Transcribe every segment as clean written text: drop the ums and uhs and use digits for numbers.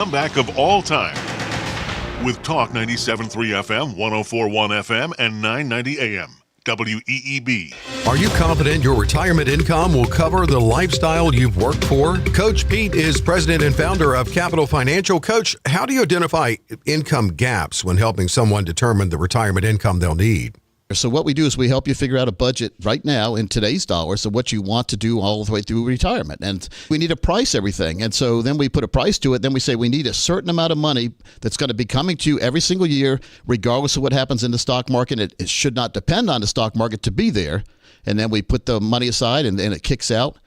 Comeback of all time with Talk 97.3 FM, 104.1 FM, and 990 AM. WEEB. Are you confident your retirement income will cover the lifestyle you've worked for? Coach Pete is president and founder of Capital Financial. Coach, how do you identify income gaps when helping someone determine the retirement income they'll need? So what we do is we help you figure out a budget right now in today's dollars of what you want to do all the way through retirement. And we need to price everything. And so then we put a price to it. Then we say we need a certain amount of money that's going to be coming to you every single year, regardless of what happens in the stock market. It should not depend on the stock market to be there. And then we put the money aside, and then it kicks out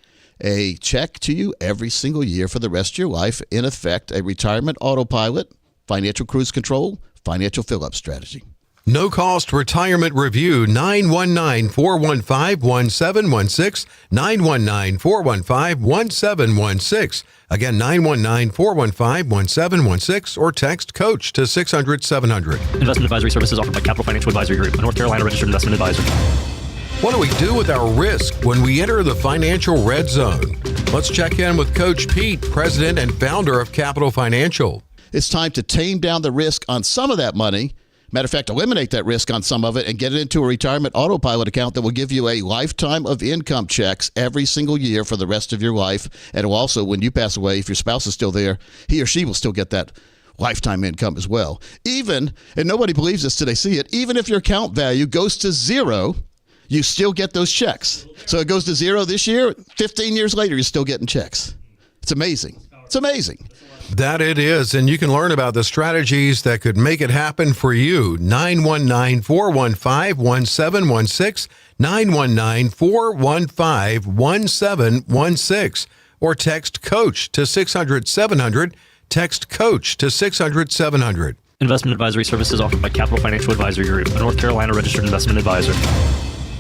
a check to you every single year for the rest of your life. In effect, a retirement autopilot, financial cruise control, financial fill-up strategy. No cost retirement review, 919-415-1716, 919-415-1716. Again, 919-415-1716, or text COACH to 600-700. Investment advisory services offered by Capital Financial Advisory Group, a North Carolina registered investment advisor. What do we do with our risk when we enter the financial red zone? Let's check in with Coach Pete, president and founder of Capital Financial. It's time to tame down the risk on some of that money. Matter of fact, eliminate that risk on some of it and get it into a retirement autopilot account that will give you a lifetime of income checks every single year for the rest of your life. And it will also, when you pass away, if your spouse is still there, he or she will still get that lifetime income as well. Even, and nobody believes this till they see it, even if your account value goes to zero, you still get those checks. So it goes to zero this year, 15 years later, you're still getting checks. It's amazing. It's amazing. That it is, and you can learn about the strategies that could make it happen for you. 919-415-1716, 919-415-1716, or text COACH to 600-700, text COACH to 600-700. Investment advisory services offered by Capital Financial Advisory Group, a North Carolina registered investment advisor.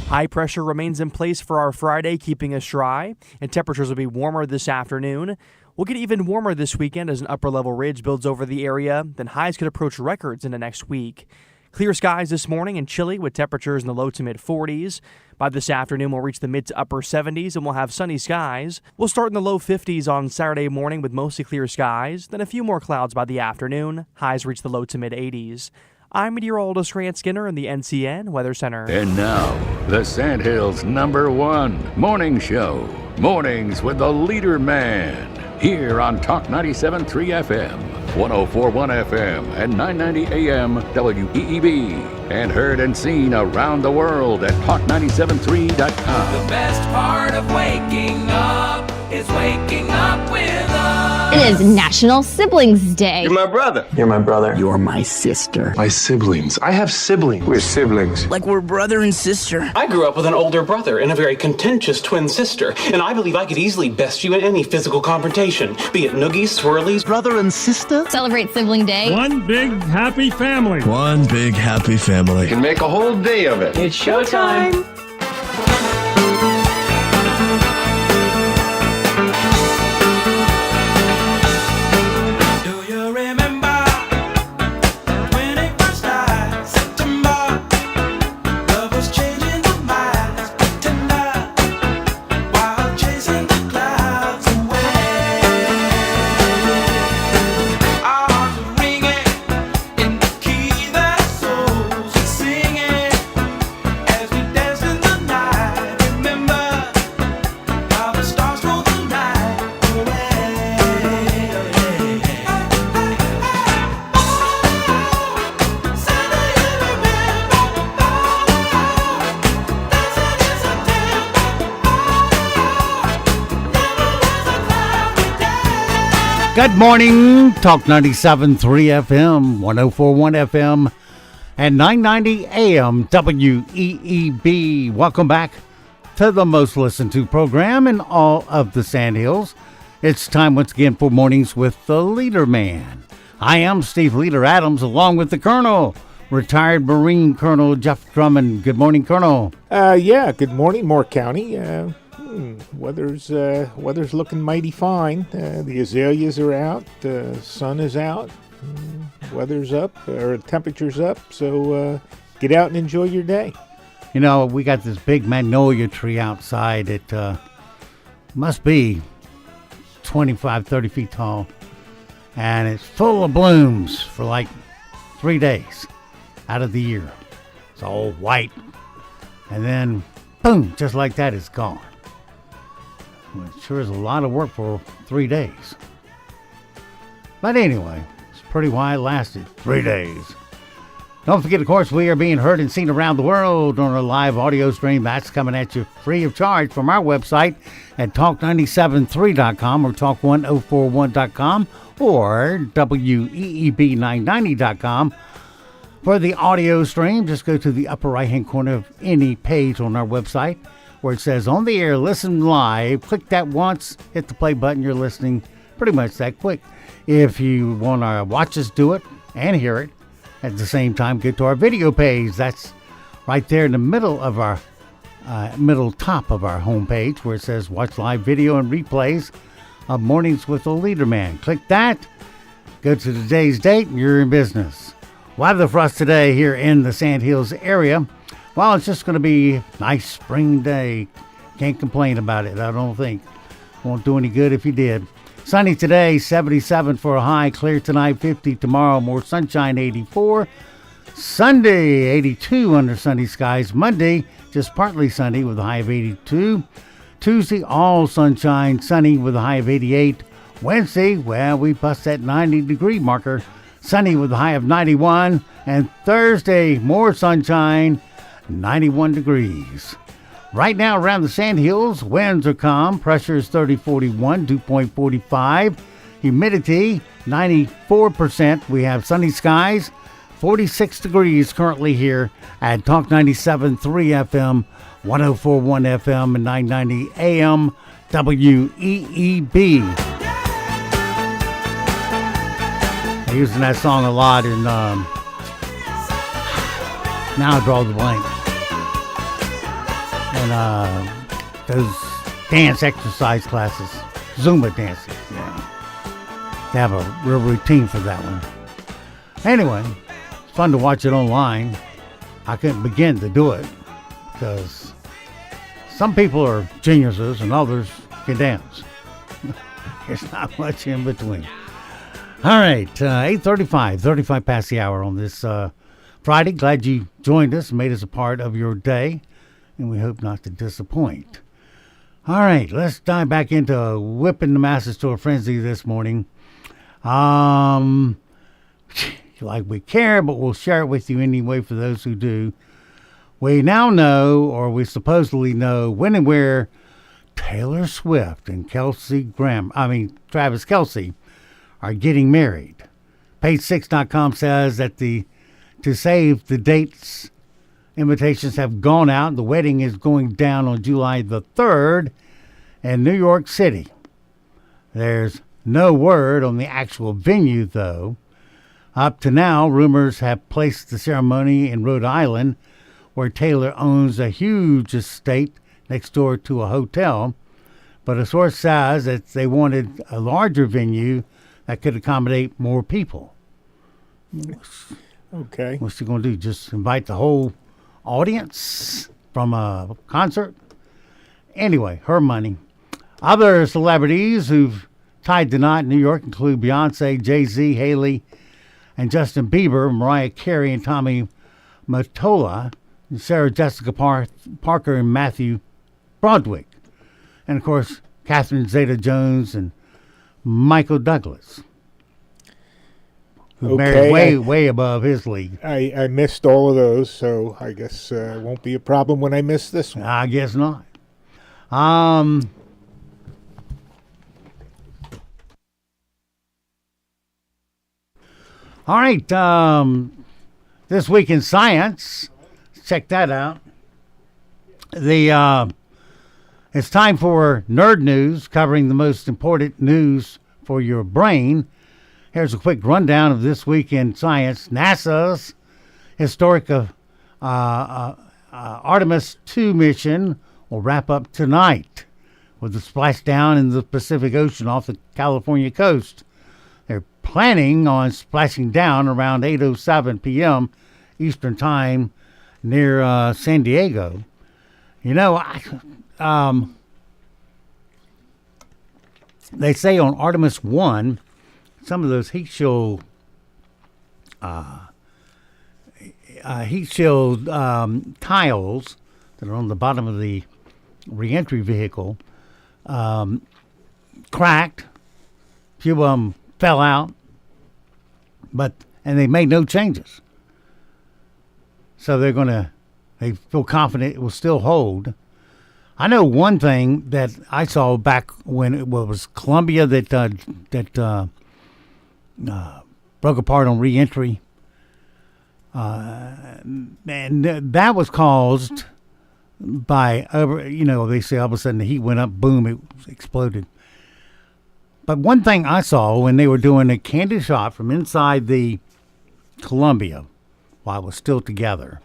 High pressure remains in place for our Friday, keeping us dry, and temperatures will be warmer this afternoon. We'll get even warmer this weekend as an upper-level ridge builds over the area. Then highs could approach records into next week. Clear skies this morning and chilly with temperatures in the low to mid-40s. By this afternoon, we'll reach the mid to upper 70s and we'll have sunny skies. We'll start in the low 50s on Saturday morning with mostly clear skies. Then a few more clouds by the afternoon. Highs reach the low to mid-80s. I'm meteorologist Grant Skinner in the NCN Weather Center. And now, the Sandhills' #1 morning show. Mornings with the LeaderMan. Here on Talk 97.3 FM, 104.1 FM, and 990 AM WEEB. And heard and seen around the world at talk973.com. The best part of waking up is waking up with us. It is National Siblings Day. You're my brother. You're my brother. You're my sister. My siblings. I have siblings. We're siblings. Like we're brother and sister. I grew up with an older brother and a very contentious twin sister, and I believe I could easily best you in any physical confrontation, be it noogies, swirlies. Brother and sister? Celebrate Sibling Day. One big happy family. One big happy family. Can make a whole day of it. It's showtime. Good morning, Talk 97.3 FM, 104.1 FM, and 990 AM WEEB. Welcome back to the most listened to program in all of the Sandhills. It's time once again for Mornings with the LeaderMan. I am Steve Leader Adams, along with the Colonel, retired Marine Colonel Jeff Drummond. Good morning, Colonel. Yeah, good morning, Moore County. Weather's looking mighty fine. The azaleas are out. The sun is out. Weather's up, or temperature's up. So get out and enjoy your day. You know, we got this big magnolia tree outside. It must be 25, 30 feet tall. and it's full of blooms for like 3 days out of the year. It's all white, and then boom, just like that, it's gone. Well, it sure is a lot of work for 3 days. But anyway, it's pretty why it lasted 3 days. Don't forget, of course, we are being heard and seen around the world on our live audio stream. That's coming at you free of charge from our website at talk973.com or talk1041.com or weeb990.com. For the audio stream, just go to the upper right-hand corner of any page on our website where it says on the air, listen live. Click that once, hit the play button. You're listening pretty much that quick. If you want to watch us do it and hear it at the same time, get to our video page. That's right there in the middle of our middle top of our homepage where it says watch live video and replays of Mornings with the LeaderMan. Click that, go to today's date, and you're in business. Weather for us today here in the Sand Hills area. Well, it's just going to be a nice spring day. Can't complain about it, I don't think. Won't do any good if you did. Sunny today, 77 for a high. Clear tonight, 50 tomorrow. More sunshine, 84. Sunday, 82 under sunny skies. Monday, just partly sunny with a high of 82. Tuesday, all sunshine, sunny with a high of 88. Wednesday, well, we bust that 90-degree marker. Sunny with a high of 91. And Thursday, more sunshine, 91 degrees. Right now around the Sand Hills, winds are calm. Pressure is 3041, dew point 45. Humidity, 94%. We have sunny skies, 46 degrees currently here at Talk 97.3 FM, 104.1 FM, and 990 AM WEEB. I'm using that song a lot in, now I draw the blank. And those dance exercise classes, Zumba dances, yeah. They have a real routine for that one. Anyway, it's fun to watch it online. I couldn't begin to do it because some people are geniuses and others can dance. There's not much in between. All right, 8:35, 35 past the hour on this Friday. Glad you joined us and made us a part of your day, and we hope not to disappoint. All right, let's dive back into whipping the masses to a frenzy this morning. Like we care, but we'll share it with you anyway for those who do. We now know, or we supposedly know, when and where Taylor Swift and Travis Kelce are getting married. Page6.com says that to save the dates, invitations have gone out. The wedding is going down on July the 3rd in New York City. There's no word on the actual venue, though. Up to now, rumors have placed the ceremony in Rhode Island, where Taylor owns a huge estate next door to a hotel. But a source says that they wanted a larger venue that could accommodate more people. Okay. What's he going to do? Just invite the whole audience from a concert? Anyway, her money. Other celebrities who've tied the knot in New York include Beyonce, Jay-Z, Haley, and Justin Bieber, Mariah Carey, and Tommy Mottola, and Sarah Jessica Parker, and Matthew Broderick. And, of course, Catherine Zeta-Jones and Michael Douglas, who married way above his league. I missed all of those, so I guess it won't be a problem when I miss this one. I guess not. All right. This week in science, check that out. It's time for Nerd News, covering the most important news for your brain. Here's a quick rundown of this week in science. NASA's historic Artemis 2 mission will wrap up tonight with a splashdown in the Pacific Ocean off the California coast. They're planning on splashing down around 8:07 p.m. Eastern Time near San Diego. You know, they say on Artemis 1, some of those heat shield tiles that are on the bottom of the reentry vehicle cracked. A few of them fell out, and they made no changes. So they feel confident it will still hold. I know one thing that I saw back when it was Columbia that broke apart on reentry, and that was caused by they say all of a sudden the heat went up, boom, it exploded. But one thing I saw when they were doing a candid shot from inside the Columbia while it was still together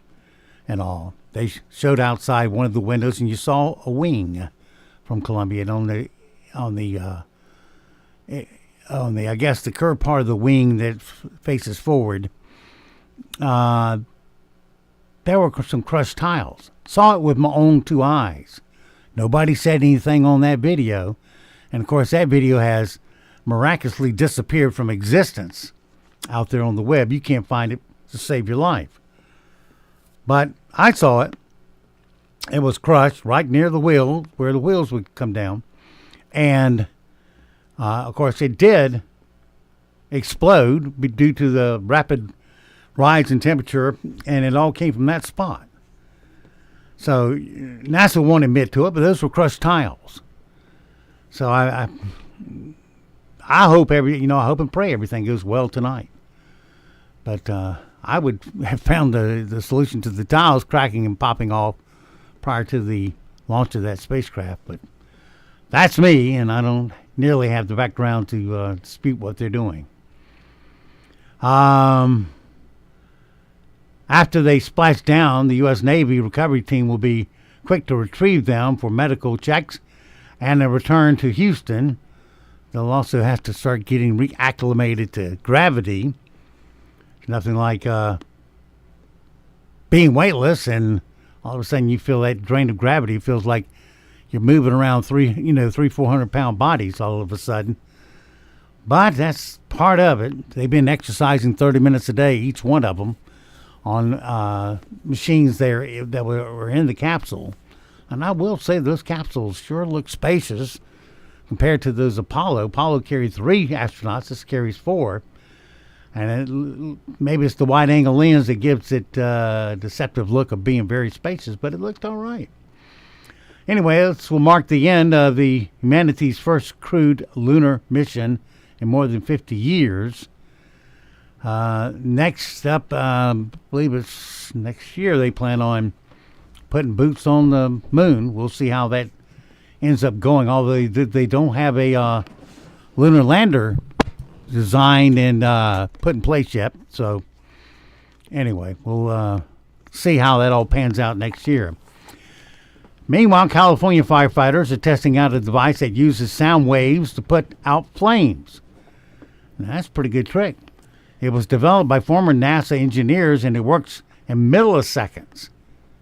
and all, they showed outside one of the windows and you saw a wing from Columbia, and on the I guess the curved part of the wing that faces forward, there were some crushed tiles. Saw it with my own two eyes. Nobody said anything on that video. And, of course, that video has miraculously disappeared from existence out there on the web. You can't find it to save your life. But I saw it. It was crushed right near the wheel, where the wheels would come down. And, of course, it did explode due to the rapid rise in temperature, and it all came from that spot. So NASA won't admit to it, but those were crushed tiles. So I hope I hope and pray everything goes well tonight. But I would have found the solution to the tiles cracking and popping off prior to the launch of that spacecraft. But that's me, and I don't nearly have the background to dispute what they're doing. After they splash down, the U.S. Navy recovery team will be quick to retrieve them for medical checks and a return to Houston. They'll also have to start getting reacclimated to gravity. It's nothing like being weightless and all of a sudden you feel that drain of gravity. It feels like you're moving around 400 pound bodies all of a sudden. But that's part of it. They've been exercising 30 minutes a day, each one of them, on machines there that were in the capsule. And I will say those capsules sure look spacious compared to those Apollo. Apollo carried 3 astronauts. This carries 4. And maybe it's the wide-angle lens that gives it a deceptive look of being very spacious, but it looked all right. Anyway, this will mark the end of the humanity's first crewed lunar mission in more than 50 years. Next up, I believe it's next year, they plan on putting boots on the moon. We'll see how that ends up going, although they don't have a lunar lander designed and put in place yet. So anyway, we'll see how that all pans out next year. Meanwhile, California firefighters are testing out a device that uses sound waves to put out flames. Now, that's a pretty good trick. It was developed by former NASA engineers, and it works in milliseconds.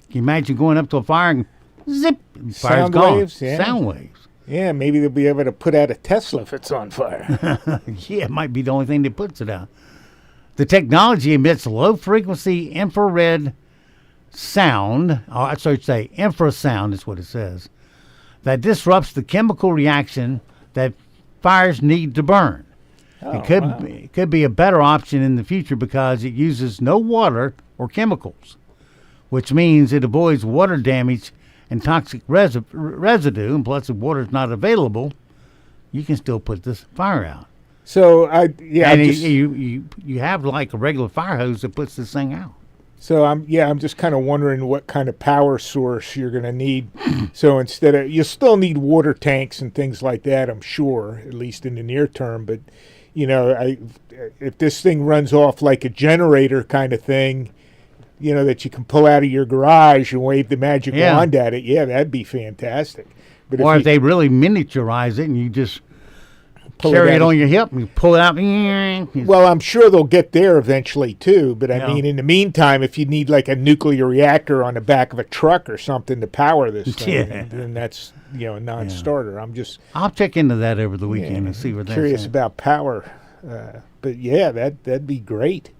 Can you imagine going up to a fire and zip, fire's Sound gone. waves, yeah. Sound waves. Yeah, maybe they'll be able to put out a Tesla if it's on fire. Yeah, it might be the only thing that puts it out. The technology emits low-frequency infrared sound, or I should say infrasound is what it says, that disrupts the chemical reaction that fires need to burn. It could be a better option in the future because it uses no water or chemicals, which means it avoids water damage and toxic residue. And plus, if water is not available, you can still put this fire out. So you have like a regular fire hose that puts this thing out. So I'm just kind of wondering what kind of power source you're going to need. So you'll still need water tanks and things like that, I'm sure, at least in the near term. But if this thing runs off like a generator kind of thing, that you can pull out of your garage and wave the magic wand at it, that'd be fantastic. But if they really miniaturize it and you just carry it on your hip and you pull it out. Well, I'm sure they'll get there eventually too. But I mean, in the meantime, if you need like a nuclear reactor on the back of a truck or something to power this thing, then that's a non-starter. I'll check into that over the weekend and see what that's curious about power But yeah, that'd be great.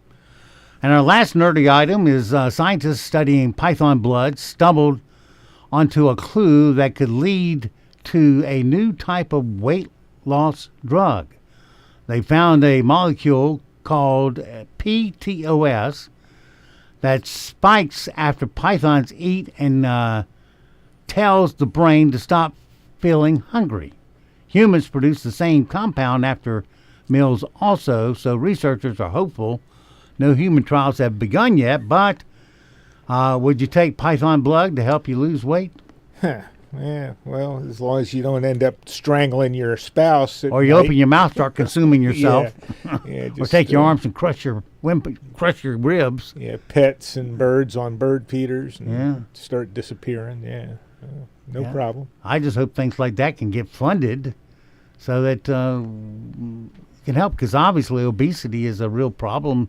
And our last nerdy item is scientists studying python blood stumbled onto a clue that could lead to a new type of weight loss drug. They found a molecule called PTOS that spikes after pythons eat and tells the brain to stop feeling hungry. Humans produce the same compound after meals also, so researchers are hopeful. No human trials have begun yet, but would you take python blood to help you lose weight? Yeah, well, as long as you don't end up strangling your spouse. Or you open your mouth, start consuming yourself. Yeah, or take your arms and crush your ribs. Yeah, pets and birds on bird feeders and start disappearing. Yeah, no problem. I just hope things like that can get funded so that can help, because obviously obesity is a real problem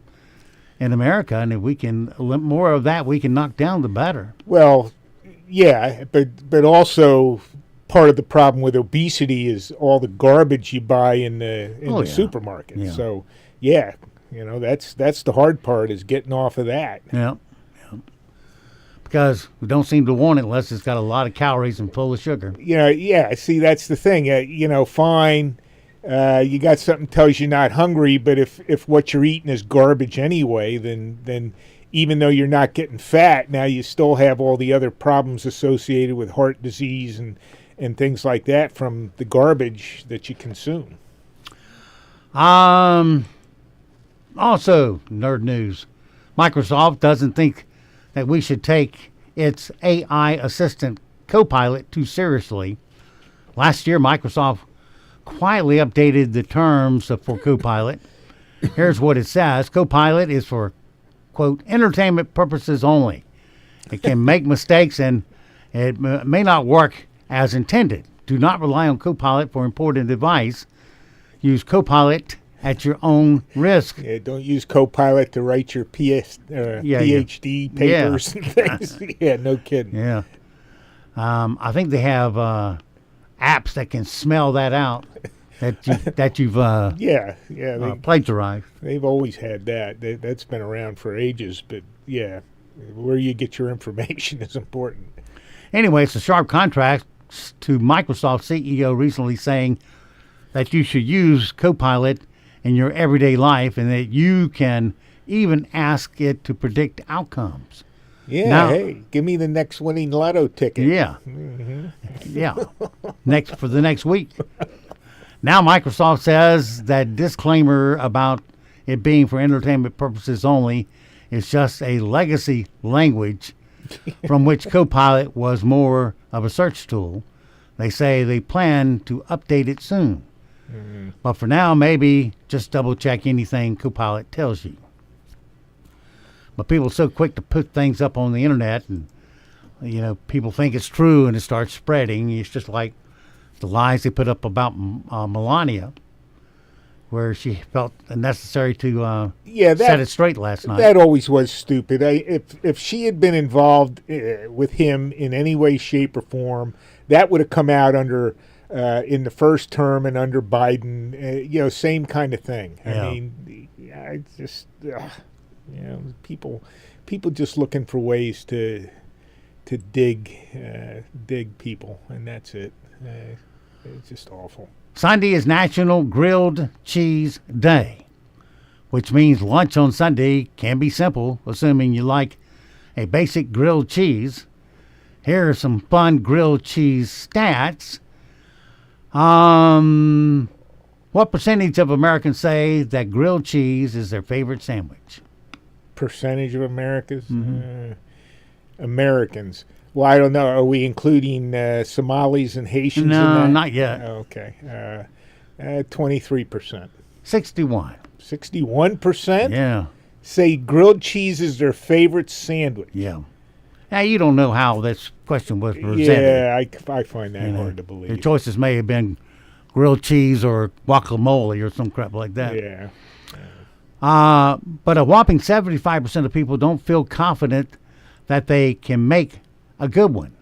in America, and if we can more of that we can knock down, the better. Well, yeah, but also part of the problem with obesity is all the garbage you buy in the supermarket. Yeah. So yeah, that's the hard part, is getting off of that. Yeah. Because we don't seem to want it unless it's got a lot of calories and full of sugar. Yeah. See, that's the thing. Fine. You got something tells you not hungry, but if what you're eating is garbage anyway, then even though you're not getting fat, now you still have all the other problems associated with heart disease and things like that from the garbage that you consume. Also, nerd news. Microsoft doesn't think that we should take its AI assistant Copilot too seriously. Last year, Microsoft quietly updated the terms for Copilot. Here's what it says. Copilot is for, quote, entertainment purposes only. It can make mistakes and it may not work as intended. Do not rely on Copilot for important advice. Use Copilot at your own risk. Yeah, don't use Copilot to write your PhD papers and things. Yeah, no kidding. Yeah. I think they have apps that can smell that out. That you've plagiarized. They've always had that. That's been around for ages. But yeah, where you get your information is important. Anyway, it's a sharp contrast to Microsoft CEO recently saying that you should use Copilot in your everyday life and that you can even ask it to predict outcomes. Yeah, now, hey, give me the next winning lotto ticket. Yeah. Mm-hmm. Yeah. For the next week. Now Microsoft says that disclaimer about it being for entertainment purposes only is just a legacy language from which Copilot was more of a search tool. They say they plan to update it soon. Mm-hmm. But for now, maybe just double check anything Copilot tells you. But people are so quick to put things up on the internet, and people think it's true and it starts spreading. It's just like the lies they put up about Melania, where she felt it necessary to set it straight last night. That always was stupid. If she had been involved with him in any way, shape, or form, that would have come out under in the first term and under Biden. Same kind of thing. Yeah. I mean, I just people just looking for ways to dig people, and that's it. It's just awful. Sunday is National Grilled Cheese Day, which means lunch on Sunday can be simple, assuming you like a basic grilled cheese. Here are some fun grilled cheese stats. What percentage of Americans say that grilled cheese is their favorite sandwich? Percentage of Americans? Mm-hmm. Americans. Well, I don't know. Are we including Somalis and Haitians in that? No, not yet. Okay. 23%. 61. 61%? Yeah. Say grilled cheese is their favorite sandwich. Yeah. Now, you don't know how this question was presented. Yeah, I find that hard to believe. The choices may have been grilled cheese or guacamole or some crap like that. Yeah. But a whopping 75% of people don't feel confident that they can make a good one.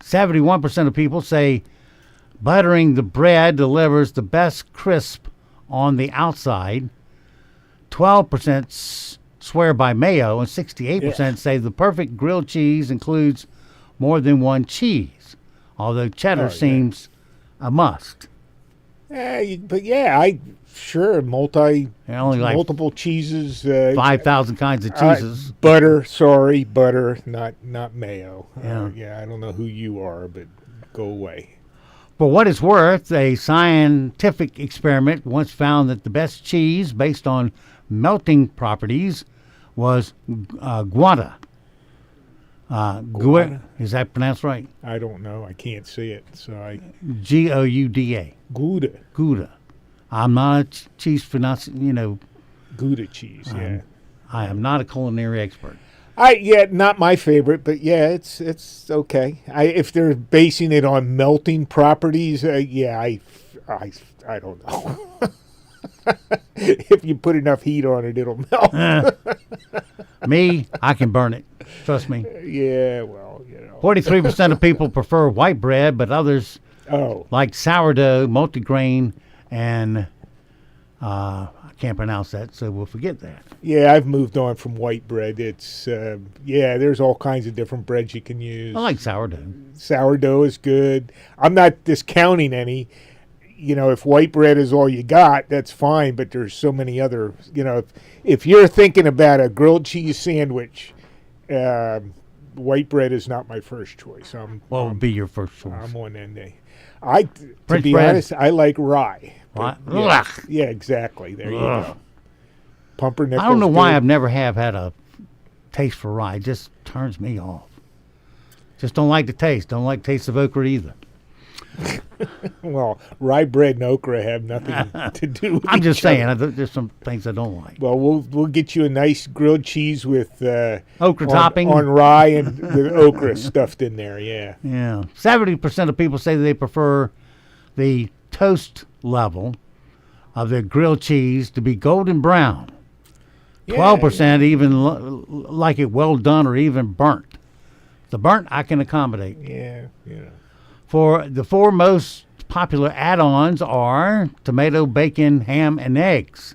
71% of people say buttering the bread delivers the best crisp on the outside. 12% swear by mayo, and 68% say the perfect grilled cheese includes more than one cheese, although cheddar seems a must. But multiple cheeses. 5,000 kinds of cheeses. Butter, not mayo. I don't know who you are, but go away. For what it's worth, a scientific experiment once found that the best cheese based on melting properties was Gouda. Gouda? Is that pronounced right? I don't know. I can't see it. So Gouda. Gouda. I'm not a cheese pronunciation, Gouda cheese, yeah. I am not a culinary expert. Not my favorite, but it's okay. If they're basing it on melting properties, I don't know. If you put enough heat on it, it'll melt. Me, I can burn it. Trust me. Yeah, well, 43% of people prefer white bread, but others like sourdough, multigrain, and I can't pronounce that, so we'll forget that. Yeah, I've moved on from white bread. It's there's all kinds of different breads you can use. I like sourdough. Sourdough is good. I'm not discounting any. If white bread is all you got, that's fine, but there's so many other, if you're thinking about a grilled cheese sandwich, white bread is not my first choice. What would be your first choice? I'm on NA. To be honest, I like rye. What? Yeah, exactly. There you go. Pumpernickel. I don't know why I've never had a taste for rye. It just turns me off. Just don't like the taste. Don't like the taste of okra either. Well, rye bread and okra have nothing to do with I'm just each saying, other. there's some things I don't like. Well, we'll get you a nice grilled cheese with okra topping on rye and with okra stuffed in there. Yeah. Yeah. 70% of people say they prefer the toast level of their grilled cheese to be golden brown. 12% even like it well done or even burnt. The burnt I can accommodate. Yeah. For the four most popular add-ons are tomato, bacon, ham, and eggs.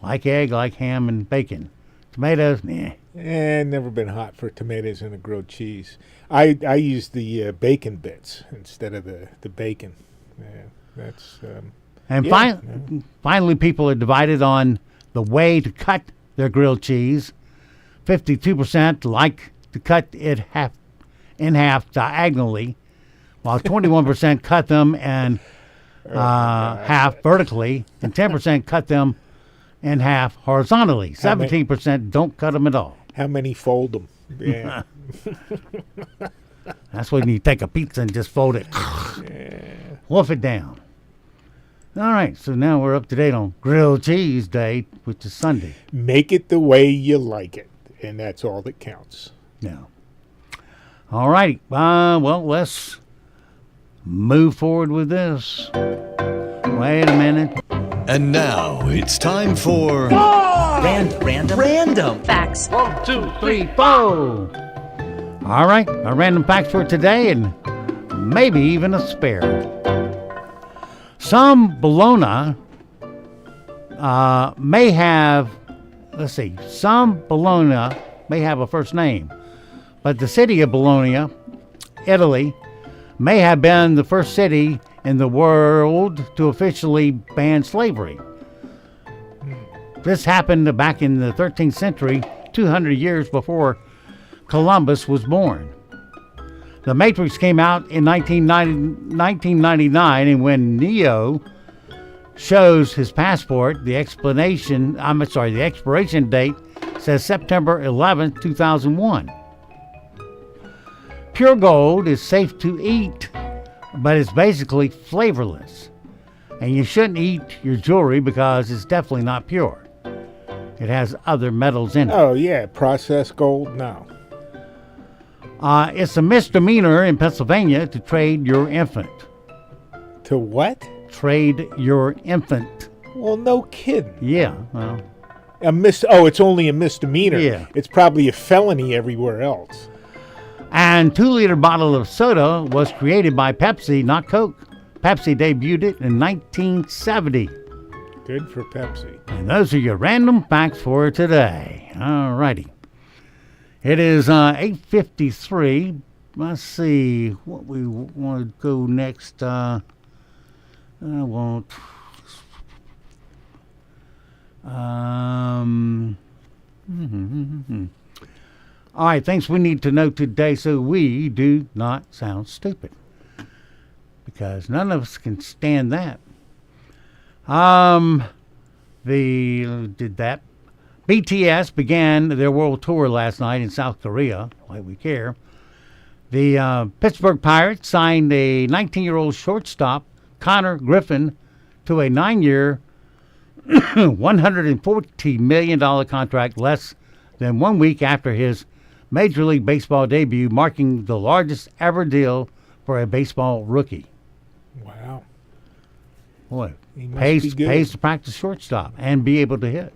Like egg, like ham, and bacon. Tomatoes, never been hot for tomatoes in a grilled cheese. I use the bacon bits instead of the bacon. Yeah, that's. Finally, people are divided on the way to cut their grilled cheese. 52% like to cut it in half diagonally, while 21% cut them in half vertically, and 10% cut them in half horizontally. 17% don't cut them at all. How many fold them? Yeah. That's when you take a pizza and just fold it. Wolf it down. All right, so now we're up to date on Grilled Cheese Day, which is Sunday. Make it the way you like it, and that's all that counts. Yeah. All righty. Well, let's move forward with this. Wait a minute. And now it's time for Random Facts. 1, 2, 3, 4. All right, our random facts for today, and maybe even a spare. Some bologna may have a first name, but the city of Bologna, Italy, may have been the first city in the world to officially ban slavery. This happened back in the 13th century, 200 years before Columbus was born. The Matrix came out in 1999, and when Neo shows his passport, the expiration date says September 11th, 2001. Pure gold is safe to eat, but it's basically flavorless. And you shouldn't eat your jewelry because it's definitely not pure. It has other metals in it. Oh, yeah. Processed gold? No. It's a misdemeanor in Pennsylvania to trade your infant. To what? Trade your infant. Well, no kidding. Yeah, well. It's only a misdemeanor. Yeah. It's probably a felony everywhere else. And 2-liter bottle of soda was created by Pepsi, not Coke. Pepsi debuted it in 1970. Good for Pepsi. And those are your random facts for today. All righty. It is 8:53. Let's see what we want to go next. I won't. All right, things we need to know today so we do not sound stupid. Because none of us can stand that. BTS began their world tour last night in South Korea. Why we care. The Pittsburgh Pirates signed a 19-year-old shortstop, Connor Griffin, to a 9-year, $140 million contract less than 1 week after his Major League Baseball debut, marking the largest ever deal for a baseball rookie. Wow. Boy, He must pays be good. to practice shortstop and be able to hit.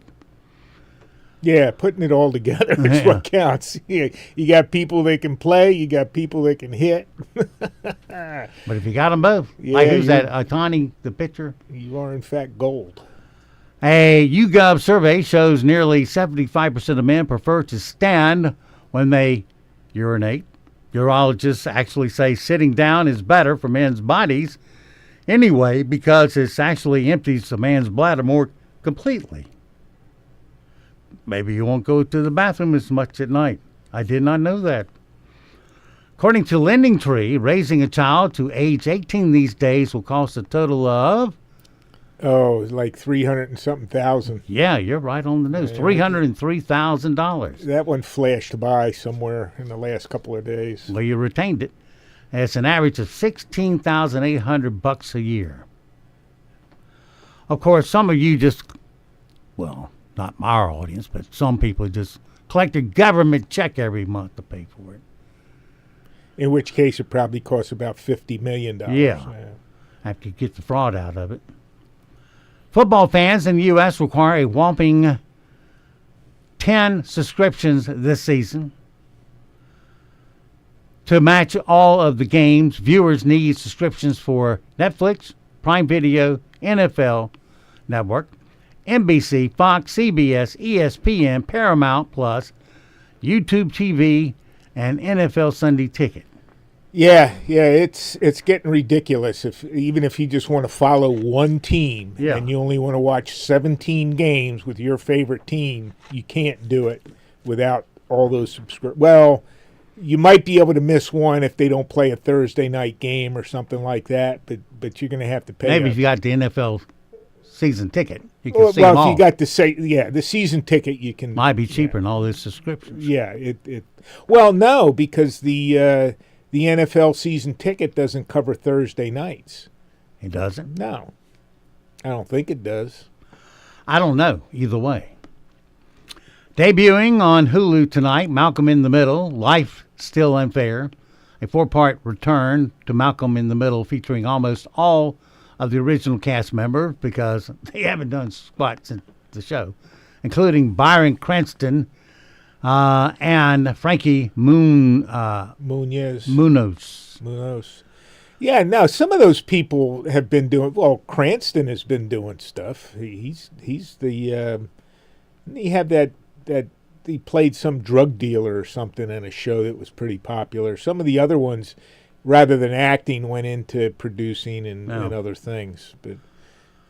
Yeah, putting it all together is what counts. You got people that can play, you got people that can hit. But if you got them both, Yeah, like who's that? Otani, the pitcher? You are, in fact, gold. A YouGov survey shows nearly 75% of men prefer to stand when they urinate. Urologists actually say sitting down is better for men's bodies anyway because it actually empties the man's bladder more completely. Maybe you won't go to the bathroom as much at night. I did not know that. According to LendingTree, raising a child to age 18 these days will cost a total of... Oh, it's like 300 and something thousand. Yeah, you're right on the nose. Yeah. $303,000. That one flashed by somewhere in the last couple of days. Well, you retained it. It's an average of $16,800 a year. Of course, some of you just, well, not our audience, but some people just collect a government check every month to pay for it. In which case, it probably costs about $50 million. Yeah. After you get the fraud out of it. Football fans in the U.S. require a whopping 10 subscriptions this season. To match all of the games, viewers need subscriptions for Netflix, Prime Video, NFL Network, NBC, Fox, CBS, ESPN, Paramount Plus, YouTube TV, and NFL Sunday Ticket. Yeah, it's getting ridiculous. Even if you just want to follow one team and you only want to watch 17 games with your favorite team, you can't do it without all those subscriptions. Well, you might be able to miss one if they don't play a Thursday night game or something like that, but you're going to have to pay. Maybe if you got the NFL season ticket, you can see them well, all. if you got the season ticket, you can. Might be cheaper than all those subscriptions. Yeah, well, no, because the NFL season ticket doesn't cover Thursday nights. It doesn't? No. I don't think it does. I don't know. Either way. Debuting on Hulu tonight, Malcolm in the Middle, Life Still Unfair. A 4-part return to Malcolm in the Middle featuring almost all of the original cast members because they haven't done squat since the show, including Byron Cranston, and Frankie Munoz. Yeah, no, some of those people have been doing. Well, Cranston has been doing stuff. He's the he had that he played some drug dealer or something in a show that was pretty popular. Some of the other ones, rather than acting, went into producing and other things. But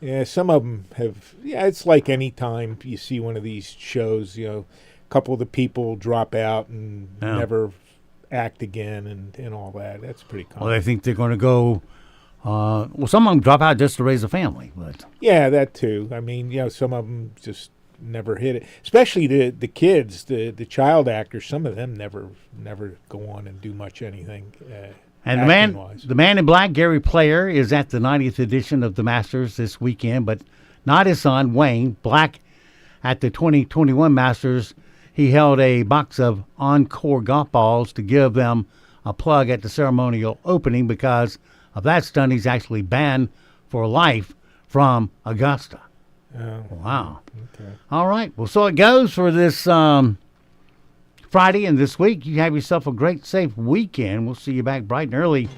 yeah, some of them have. Yeah, it's like any time you see one of these shows, a couple of the people drop out and never act again and all that. That's pretty common. Well, they think they're going to go. Some of them drop out just to raise a family, but yeah, that too. I mean, some of them just never hit it. Especially the kids, the child actors. Some of them never go on and do much anything. And the man in black, Gary Player, is at the 90th edition of the Masters this weekend, but not his son Wayne. Black at the 2021 Masters. He held a box of Encore golf balls to give them a plug at the ceremonial opening. Because of that stunt, he's actually banned for life from Augusta. Oh, wow. Okay. All right. Well, so it goes for this Friday and this week. You have yourself a great, safe weekend. We'll see you back bright and early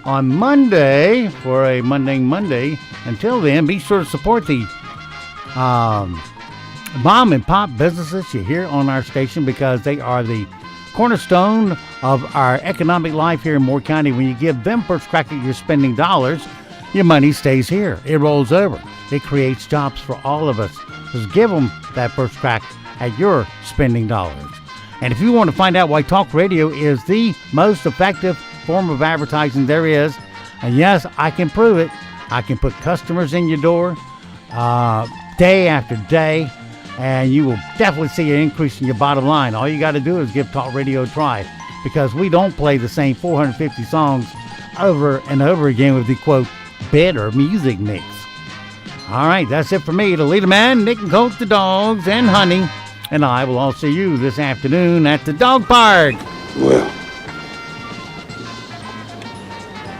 on Monday for a Monday. Until then, be sure to support the mom and pop businesses you hear on our station because they are the cornerstone of our economic life here in Moore County. When you give them first crack at your spending dollars, your money stays here. It rolls over. It creates jobs for all of us. Just give them that first crack at your spending dollars. And if you want to find out why talk radio is the most effective form of advertising there is, and yes, I can prove it. I can put customers in your door day after day, and you will definitely see an increase in your bottom line. All you got to do is give talk radio a try, because we don't play the same 450 songs over and over again with the, quote, better music mix. All right, that's it for me, the leader man, Nick and Coach the dogs, and Honey, and I will all see you this afternoon at the dog park. Well,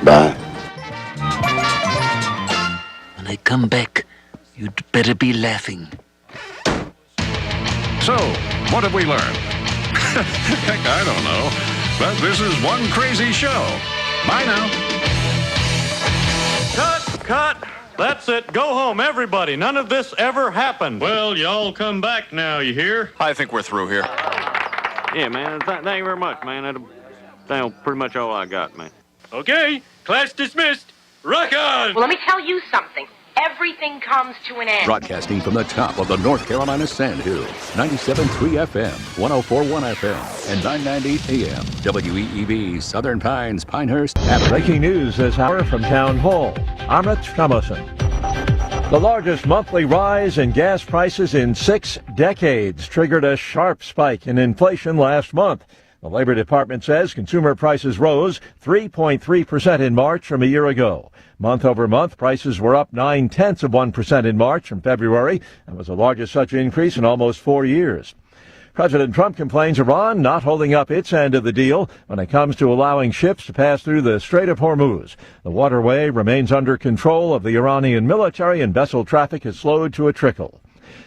bye. When I come back, you'd better be laughing. So, what have we learned? Heck, I don't know. But this is one crazy show. Bye now. Cut! That's it. Go home, everybody. None of this ever happened. Well, y'all come back now, you hear? I think we're through here. Yeah, man. Thank you very much, man. That's pretty much all I got, man. Okay, class dismissed. Rock on! Well, let me tell you something. Everything comes to an end. Broadcasting from the top of the North Carolina Sandhills, 97.3 FM, 104.1 FM, and 990 AM. WEEB, Southern Pines, Pinehurst. Breaking news this hour from Town Hall. Amit Thomason. The largest monthly rise in gas prices in 6 decades triggered a sharp spike in inflation last month. The Labor Department says consumer prices rose 3.3% in March from a year ago. Month over month, prices were up 0.9% in March from February, and was the largest such increase in almost 4 years. President Trump complains Iran not holding up its end of the deal when it comes to allowing ships to pass through the Strait of Hormuz. The waterway remains under control of the Iranian military, and vessel traffic has slowed to a trickle.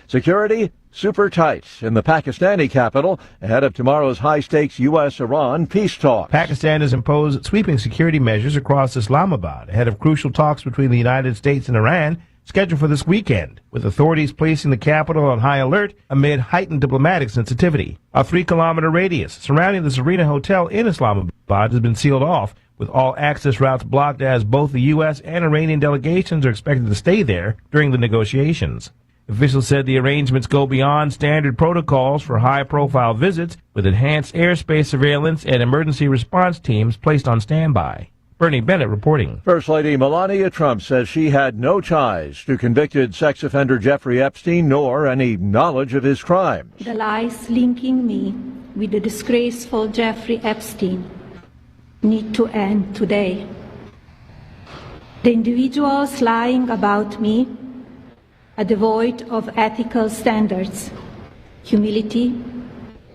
Security super tight in the Pakistani capital ahead of tomorrow's high-stakes U.S.-Iran peace talks. Pakistan has imposed sweeping security measures across Islamabad ahead of crucial talks between the United States and Iran scheduled for this weekend, with authorities placing the capital on high alert amid heightened diplomatic sensitivity. A 3-kilometer radius surrounding the Serena Hotel in Islamabad has been sealed off, with all access routes blocked, as both the U.S. and Iranian delegations are expected to stay there during the negotiations. Officials said the arrangements go beyond standard protocols for high-profile visits, with enhanced airspace surveillance and emergency response teams placed on standby. Bernie Bennett reporting. First Lady Melania Trump says she had no ties to convicted sex offender Jeffrey Epstein, nor any knowledge of his crimes. The lies linking me with the disgraceful Jeffrey Epstein need to end today. The individuals lying about me are devoid of ethical standards, humility,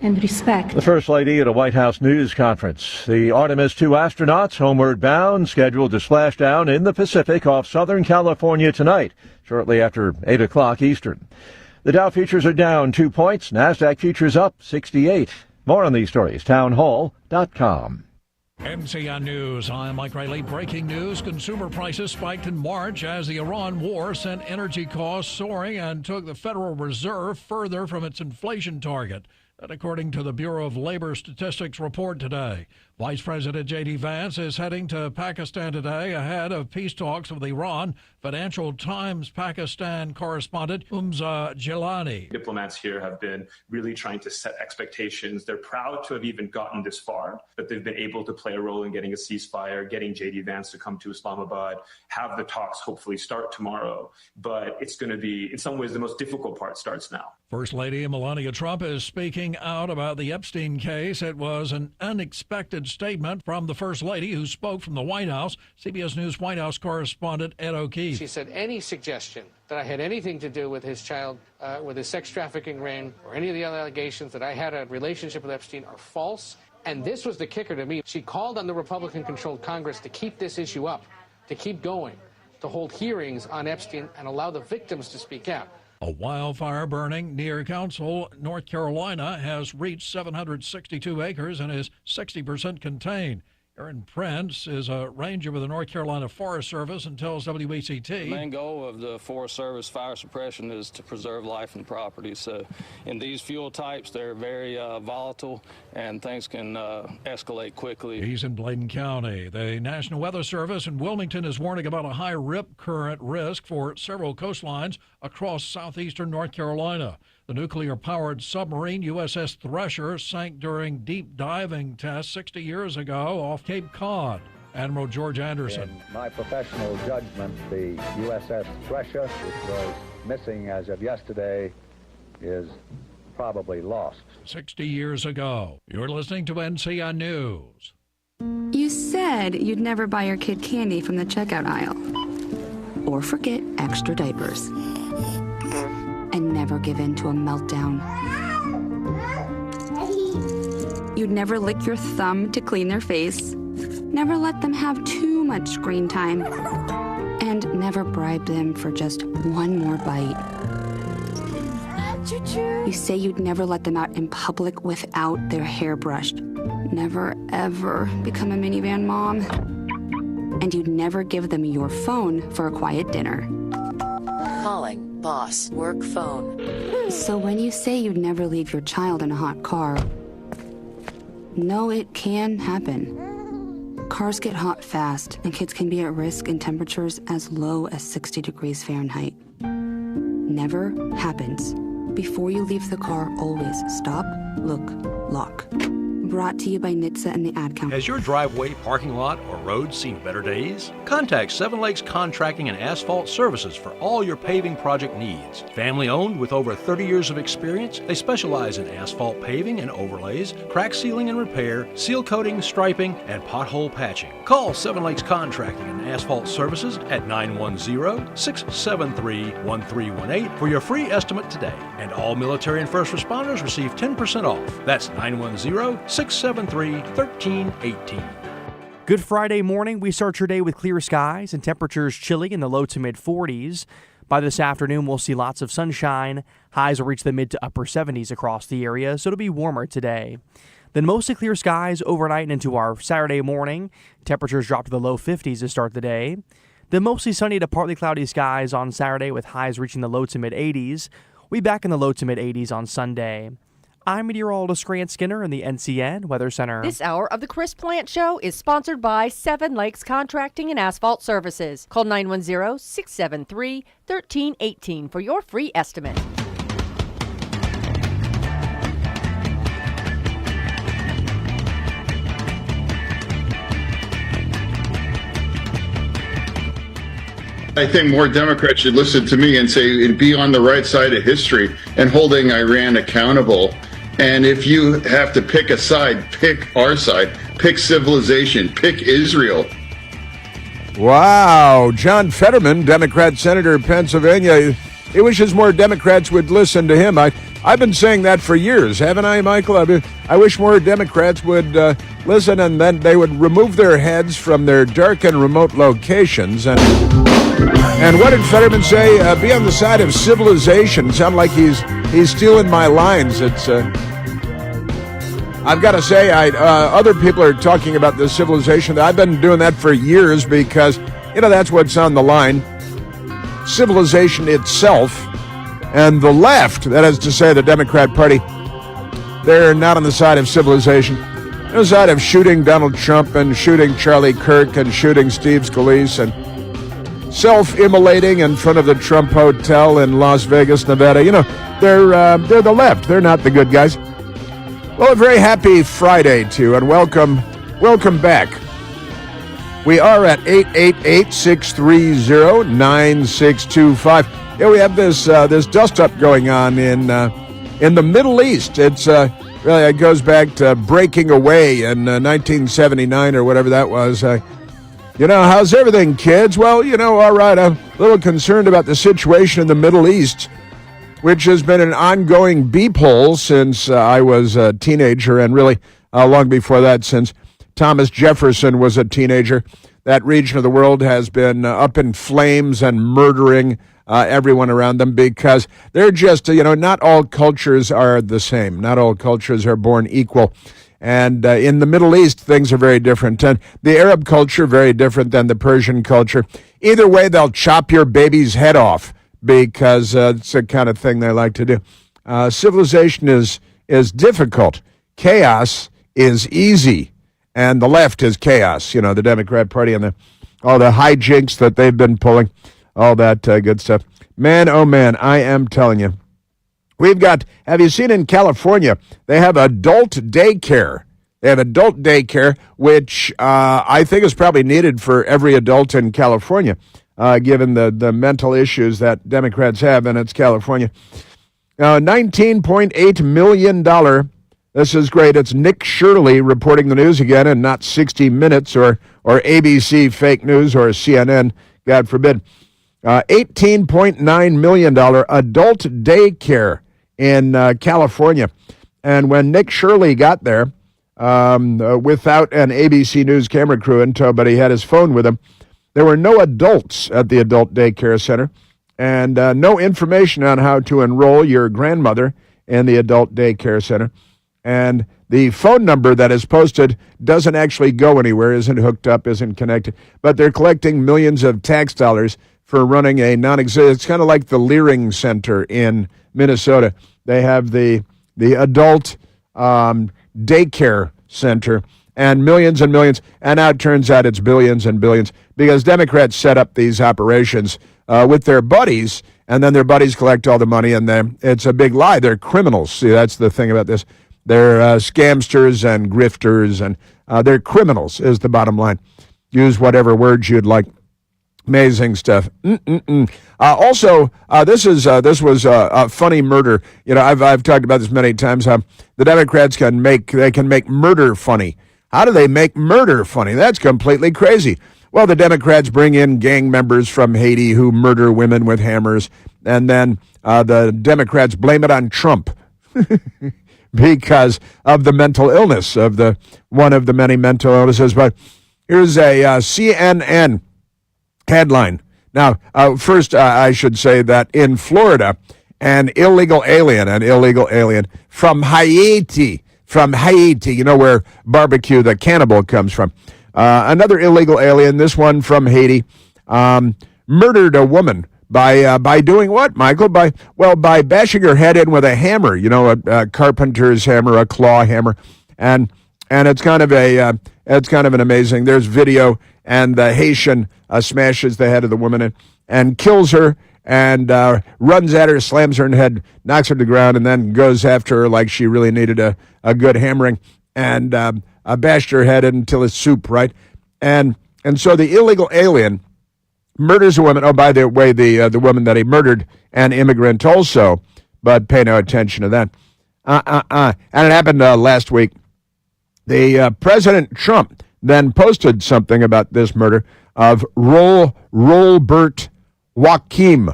and respect. The First Lady at a White House news conference. The Artemis II astronauts, homeward bound, scheduled to splash down in the Pacific off Southern California tonight, shortly after 8 o'clock Eastern. The Dow futures are down 2 points. NASDAQ futures up 68. More on these stories, townhall.com. MCN News, I'm Mike Riley. Breaking news, consumer prices spiked in March as the Iran war sent energy costs soaring and took the Federal Reserve further from its inflation target. That according to the Bureau of Labor Statistics report today. Vice President J.D. Vance is heading to Pakistan today ahead of peace talks with Iran. Financial Times Pakistan correspondent Umza Jilani. Diplomats here have been really trying to set expectations. They're proud to have even gotten this far, that they've been able to play a role in getting a ceasefire, getting J.D. Vance to come to Islamabad, have the talks hopefully start tomorrow. But it's going to be, in some ways, the most difficult part starts now. First Lady Melania Trump is speaking out about the Epstein case. It was an unexpected statement from the First Lady, who spoke from the White House. CBS News White House correspondent Ed O'Keefe. She said any suggestion that I had anything to do with his child, with his sex trafficking ring, or any of the other allegations that I had a relationship with Epstein are false. And this was the kicker to me. She called on the Republican-controlled Congress to keep this issue up, to keep going, to hold hearings on Epstein and allow the victims to speak out. A wildfire burning near Council, North Carolina, has reached 762 acres and is 60% contained. Aaron Prince is a ranger with the North Carolina Forest Service and tells WECT. The main goal of the Forest Service fire suppression is to preserve life and property. So in these fuel types, they're very volatile and things can escalate quickly. He's in Bladen County. The National Weather Service in Wilmington is warning about a high rip current risk for several coastlines across southeastern North Carolina. The nuclear-powered submarine USS Thresher sank during deep diving tests 60 years ago off Cape Cod. Admiral George Anderson. In my professional judgment, the USS Thresher, which was missing as of yesterday, is probably lost. 60 years ago. You're listening to NCI News. You said you'd never buy your kid candy from the checkout aisle. Or forget extra diapers. And never give in to a meltdown. You'd never lick your thumb to clean their face. Never let them have too much screen time. And never bribe them for just one more bite. You say you'd never let them out in public without their hair brushed. Never, ever become a minivan mom. And you'd never give them your phone for a quiet dinner. Calling boss work phone. So when you say you'd never leave your child in a hot car, no, it can happen. Cars get hot fast, and kids can be at risk in temperatures as low as 60 degrees Fahrenheit. Never happens. Before you leave the car, always stop, look, lock. Brought to you by NHTSA and the Ad Council. Has your driveway, parking lot, or road seen better days? Contact Seven Lakes Contracting and Asphalt Services for all your paving project needs. Family owned with over 30 years of experience, they specialize in asphalt paving and overlays, crack sealing and repair, seal coating, striping, and pothole patching. Call Seven Lakes Contracting and Asphalt Services at 910-673-1318 for your free estimate today. And all military and first responders receive 10% off. That's 910-673-1318. Good Friday morning. We start your day with clear skies and temperatures chilly in the low to mid 40s. By this afternoon, we'll see lots of sunshine. Highs will reach the mid to upper 70s across the area, so it'll be warmer today. Then mostly clear skies overnight and into our Saturday morning. Temperatures drop to the low 50s to start the day. Then mostly sunny to partly cloudy skies on Saturday with highs reaching the low to mid 80s. We'll be back in the low to mid 80s on Sunday. I'm meteorologist Grant Skinner in the NCN Weather Center. This hour of the Chris Plant Show is sponsored by Seven Lakes Contracting and Asphalt Services. Call 910-673-1318 for your free estimate. I think more Democrats should listen to me and say and be on the right side of history and holding Iran accountable. And if you have to pick a side, pick our side. Pick civilization. Pick Israel. Wow. John Fetterman, Democrat Senator of Pennsylvania. He wishes more Democrats would listen to him. I've been saying that for years, haven't I, Michael? I wish more Democrats would listen, and then they would remove their heads from their dark and remote locations. And what did Fetterman say? Be on the side of civilization. Sound like he's stealing my lines. It's I've got to say, other people are talking about this civilization. I've been doing that for years because, that's what's on the line. Civilization itself. And the left, that is to say the Democrat Party, they're not on the side of civilization. They're on the side of shooting Donald Trump and shooting Charlie Kirk and shooting Steve Scalise and self-immolating in front of the Trump Hotel in Las Vegas, Nevada. They're the left. They're not the good guys. Well, a very happy Friday to you, and welcome back. We are at 888-630-9625. Yeah, we have this dust-up going on in the Middle East. It's really, it goes back to breaking away in 1979 or whatever that was. How's everything, kids? Well, all right. I'm a little concerned about the situation in the Middle East, which has been an ongoing beep-hole since I was a teenager, and really long before that, since Thomas Jefferson was a teenager. That region of the world has been up in flames and murdering everyone around them because they're just, not all cultures are the same. Not all cultures are born equal. And in the Middle East, things are very different. And the Arab culture, very different than the Persian culture. Either way, they'll chop your baby's head off because it's the kind of thing they like to do. Civilization is difficult. Chaos is easy. And the left is chaos. You know, the Democrat Party and all the hijinks that they've been pulling, all that good stuff. Man, oh man, I am telling you. We've got, have you seen in California, they have adult daycare. They have adult daycare, which I think is probably needed for every adult in California, given the mental issues that Democrats have, and it's California. $19.8 million. This is great. It's Nick Shirley reporting the news again, and not 60 Minutes or ABC fake news or CNN, God forbid. $18.9 million adult daycare in California. And when Nick Shirley got there, without an ABC News camera crew in tow, but he had his phone with him, there were no adults at the adult daycare center and no information on how to enroll your grandmother in the adult daycare center. And the phone number that is posted doesn't actually go anywhere, isn't hooked up, isn't connected. But they're collecting millions of tax dollars for running a non-existent, it's kind of like the Leering Center in Minnesota. They have the adult daycare center and millions, and now it turns out it's billions and billions because Democrats set up these operations with their buddies, and then their buddies collect all the money, and then it's a big lie. They're criminals. See, that's the thing about this. They're scamsters and grifters, and they're criminals is the bottom line. Use whatever words you'd like. Amazing stuff. Also, this was a funny murder. You know, I've talked about this many times. How the Democrats can make murder funny. How do they make murder funny? That's completely crazy. Well, the Democrats bring in gang members from Haiti who murder women with hammers, and then the Democrats blame it on Trump because of the mental illness of one of the many mental illnesses. But here's a CNN headline. Now, first, I should say that in Florida, an illegal alien from Haiti, you know where Barbecue the Cannibal comes from. Another illegal alien, this one from Haiti, murdered a woman by doing what, Michael? By bashing her head in with a hammer, you know, a carpenter's hammer, a claw hammer, and it's kind of an amazing. There's video, and the Haitian smashes the head of the woman and kills her, and runs at her, slams her in the head, knocks her to the ground, and then goes after her like she really needed a good hammering, and bashed her head until it's soup, right? And so the illegal alien murders a woman. Oh, by the way, the woman that he murdered, an immigrant also, but pay no attention to that. And it happened last week. The President Trump then posted something about this murder of Rolbert Joachim,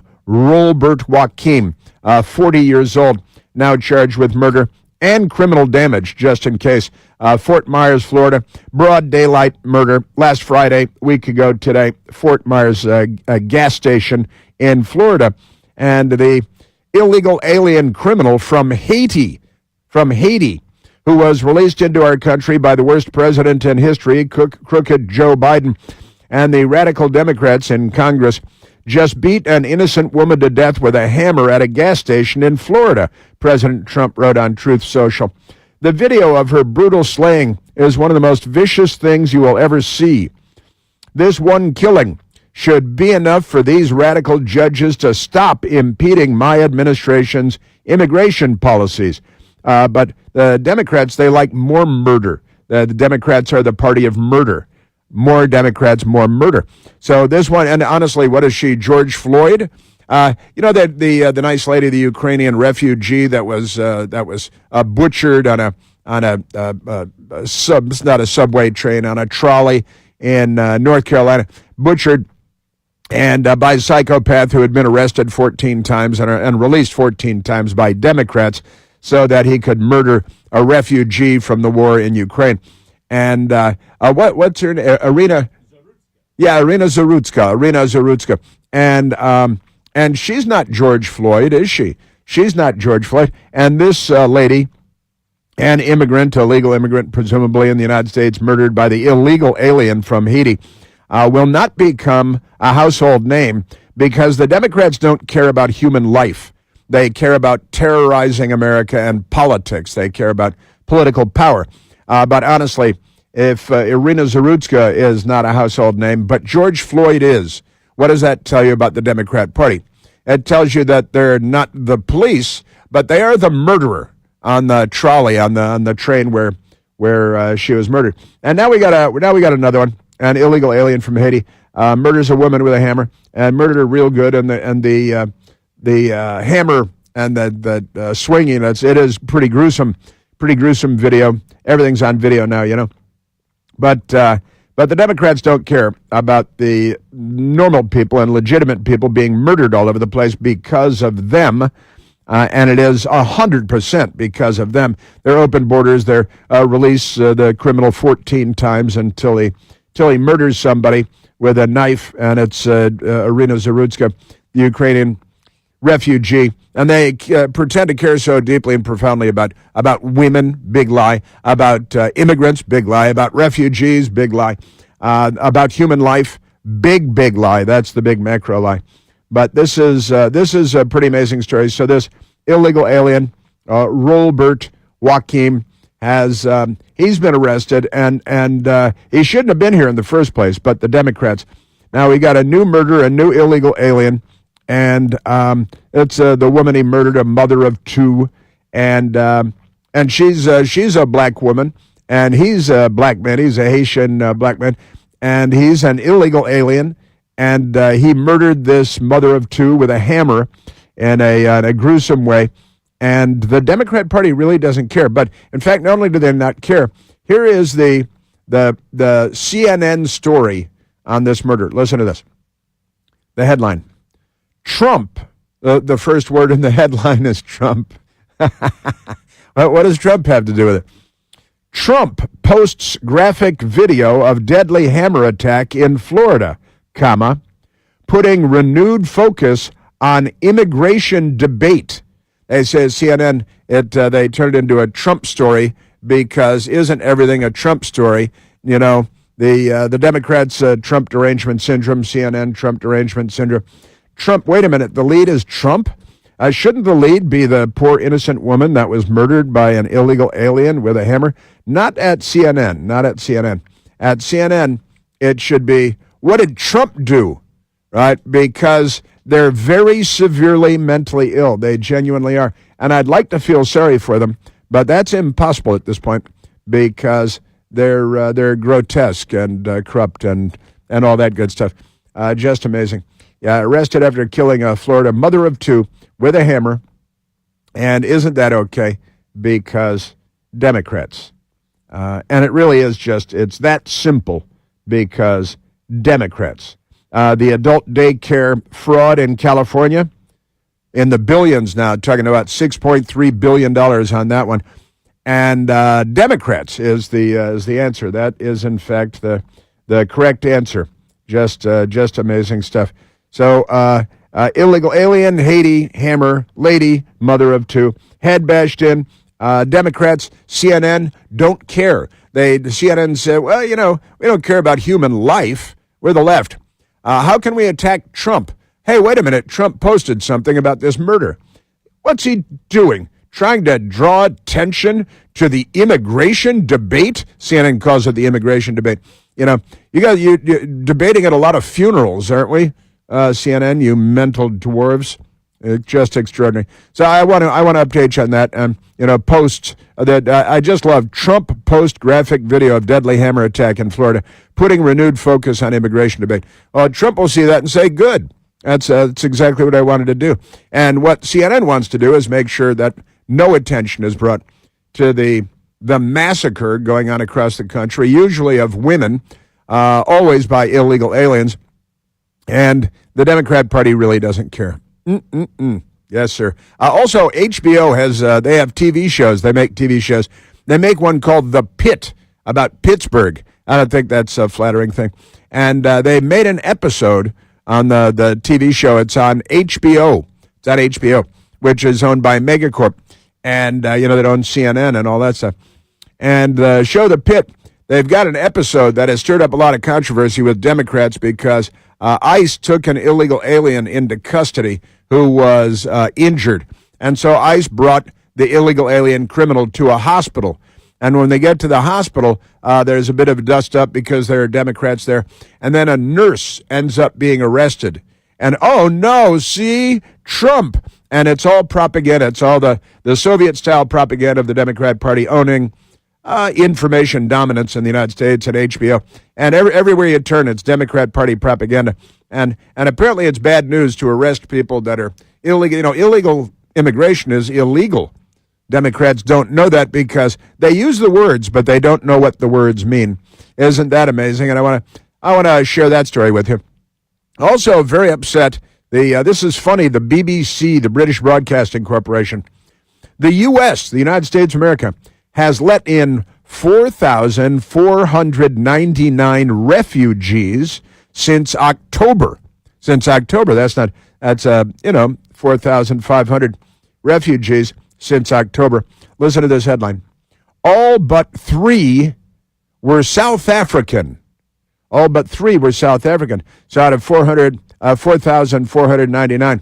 40 years old, now charged with murder and criminal damage, just in case. Fort Myers, Florida, broad daylight murder last Friday, week ago today, Fort Myers gas station in Florida. And the illegal alien criminal from Haiti, who was released into our country by the worst president in history, crooked Joe Biden, and the radical Democrats in Congress just beat an innocent woman to death with a hammer at a gas station in Florida, President Trump wrote on Truth Social. The video of her brutal slaying is one of the most vicious things you will ever see. This one killing should be enough for these radical judges to stop impeding my administration's immigration policies. But the Democrats, they like more murder. The Democrats are the party of murder. More Democrats, more murder. So this one, and honestly, what is she, George Floyd? You know that the nice lady, the Ukrainian refugee that was butchered on a subway train, on a trolley in North Carolina, butchered, and by a psychopath who had been arrested 14 times and released 14 times by Democrats so that he could murder a refugee from the war in Ukraine. And what's her name? Irina Zarutska. And she's not George Floyd, is she? She's not George Floyd. And this lady an immigrant, a legal immigrant, presumably in the United States, murdered by the illegal alien from Haiti, will not become a household name because the Democrats don't care about human life. They care about terrorizing America and politics. They care about political power. But honestly, if Irina Zarutska is not a household name, but George Floyd is, what does that tell you about the Democrat Party? It tells you that they're not the police, but they are the murderer on the trolley, on the train where she was murdered. And now we got another one, an illegal alien from Haiti murders a woman with a hammer and murdered her real good. And the hammer and the swinging, it is pretty gruesome video. Everything's on video now, you know. But the Democrats don't care about the normal people and legitimate people being murdered all over the place because of them. And it is 100% because of them. Their open borders, their release the criminal 14 times until he murders somebody with a knife, and it's Irina Zarutska, the Ukrainian refugee. And they pretend to care so deeply and profoundly about women, big lie, about immigrants, big lie, about refugees, big lie, about human life, big lie. That's the big macro lie. But this is a pretty amazing story. So this illegal alien, Rolbert Joachim, he's been arrested, and he shouldn't have been here in the first place. But the Democrats, now we got a new murder, a new illegal alien, and it's the woman he murdered, a mother of two, and she's a black woman, and he's a black man. He's a Haitian black man, and he's an illegal alien. And he murdered this mother of two with a hammer in a gruesome way. And the Democrat Party really doesn't care. But in fact, not only do they not care, here is the CNN story on this murder. Listen to this. The headline: Trump. The first word in the headline is Trump. What does Trump have to do with it? Trump posts graphic video of deadly hammer attack in Florida, putting renewed focus on immigration debate. They say CNN, they turned it into a Trump story because isn't everything a Trump story? You know, the Democrats, Trump derangement syndrome, CNN, Trump derangement syndrome. Trump, wait a minute, the lead is Trump? Shouldn't the lead be the poor innocent woman that was murdered by an illegal alien with a hammer? Not at CNN, not at CNN. At CNN, it should be, what did Trump do? Right? Because they're very severely mentally ill. They genuinely are. And I'd like to feel sorry for them, but that's impossible at this point because they're grotesque and corrupt and all that good stuff. Just amazing. Yeah, arrested after killing a Florida mother of two with a hammer. And isn't that okay? Because Democrats. And it really is it's that simple because Democrats. The adult daycare fraud in California, in the billions now, talking about $6.3 billion on that one. And Democrats is the answer. That is, in fact, the correct answer. Just amazing stuff. So illegal alien, Haiti, hammer, lady, mother of two, head bashed in. Democrats, CNN, don't care. The CNN said, well, you know, we don't care about human life. We're the left. How can we attack Trump? Hey, wait a minute. Trump posted something about this murder. What's he doing? Trying to draw attention to the immigration debate? CNN calls it the immigration debate. You know, you're debating at a lot of funerals, aren't we? CNN, you mental dwarves. Just extraordinary. So I want to update you on that. Post that I just love. Trump post graphic video of deadly hammer attack in Florida, putting renewed focus on immigration debate. Well, Trump will see that and say, good. That's exactly what I wanted to do. And what CNN wants to do is make sure that no attention is brought to the massacre going on across the country, usually of women, always by illegal aliens. And the Democrat Party really doesn't care. Yes, sir. Also, HBO has, they have TV shows. They make TV shows. They make one called The Pit about Pittsburgh. I don't think that's a flattering thing. And they made an episode on the TV show. It's on HBO. It's on HBO, which is owned by Megacorp. and they own CNN and all that stuff. And the show The Pit, they've got an episode that has stirred up a lot of controversy with Democrats because ICE took an illegal alien into custody who was injured. And so ICE brought the illegal alien criminal to a hospital. And when they get to the hospital, there's a bit of a dust-up because there are Democrats there. And then a nurse ends up being arrested. And, oh, no, see, Trump. And it's all propaganda. It's all the Soviet-style propaganda of the Democrat Party owning information dominance in the United States and HBO. And everywhere you turn, it's Democrat Party propaganda. And apparently it's bad news to arrest people that are illegal. Illegal immigration is illegal. Democrats don't know that because they use the words, but they don't know what the words mean. Isn't that amazing? And I want to share that story with you. Also, very upset. This is funny. The BBC, the British Broadcasting Corporation, the U.S., the United States of America, has let in 4,499 refugees since October. That's 4,500 refugees since October. Listen to this headline. All but 3 were South African. All but 3 were South African. So out of 4,499,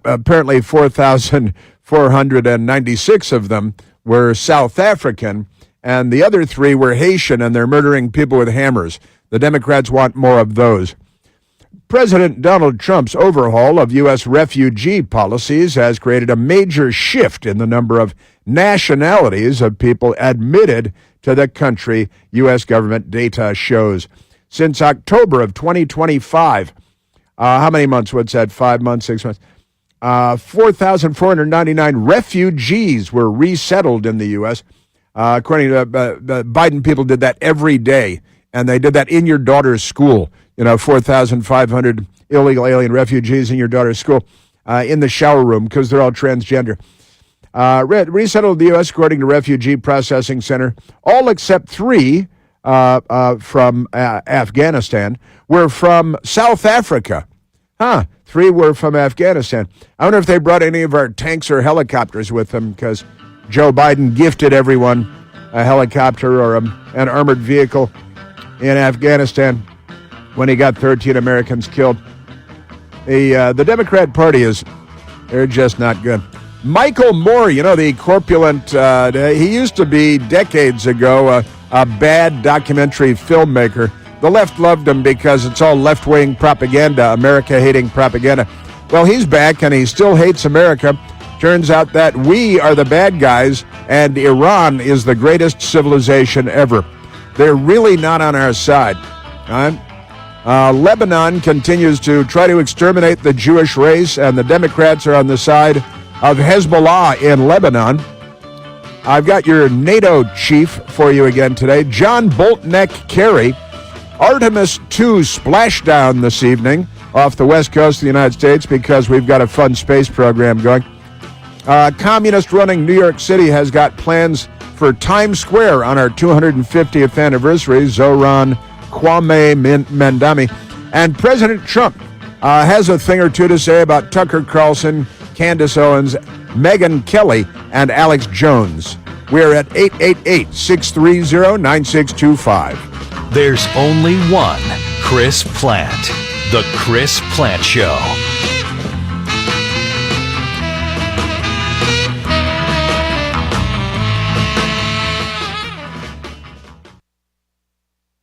apparently 4,496 of them were South African, and the other 3 were Haitian, and they're murdering people with hammers. The Democrats want more of those. President Donald Trump's overhaul of U.S. refugee policies has created a major shift in the number of nationalities of people admitted to the country, U.S. government data shows. Since October of 2025, how many months? What's that, 5 months, 6 months? 4,499 refugees were resettled in the U.S. According to the Biden people did that every day, and they did that in your daughter's school. 4,500 illegal alien refugees in your daughter's school in the shower room because they're all transgender. Resettled the U.S. according to Refugee Processing Center. All except 3 from Afghanistan were from South Africa. 3 were from Afghanistan. I wonder if they brought any of our tanks or helicopters with them because Joe Biden gifted everyone a helicopter or an armored vehicle in Afghanistan when he got 13 Americans killed. The Democrat Party they're just not good. Michael Moore, the corpulent, he used to be decades ago a bad documentary filmmaker. The left loved him because it's all left-wing propaganda, America-hating propaganda. Well, he's back and he still hates America. Turns out that we are the bad guys and Iran is the greatest civilization ever. They're really not on our side. All right? Lebanon continues to try to exterminate the Jewish race, and the Democrats are on the side of Hezbollah in Lebanon. I've got your NATO chief for you again today, John Boltneck Kerry. Artemis 2 splashdown this evening off the west coast of the United States because we've got a fun space program going. Communist-running New York City has got plans for Times Square on our 250th anniversary, Zoran Kwame Mandami. And President Trump has a thing or two to say about Tucker Carlson, Candace Owens, Megyn Kelly, and Alex Jones. We're at 888-630-9625. There's only one Chris Plant. The Chris Plant Show.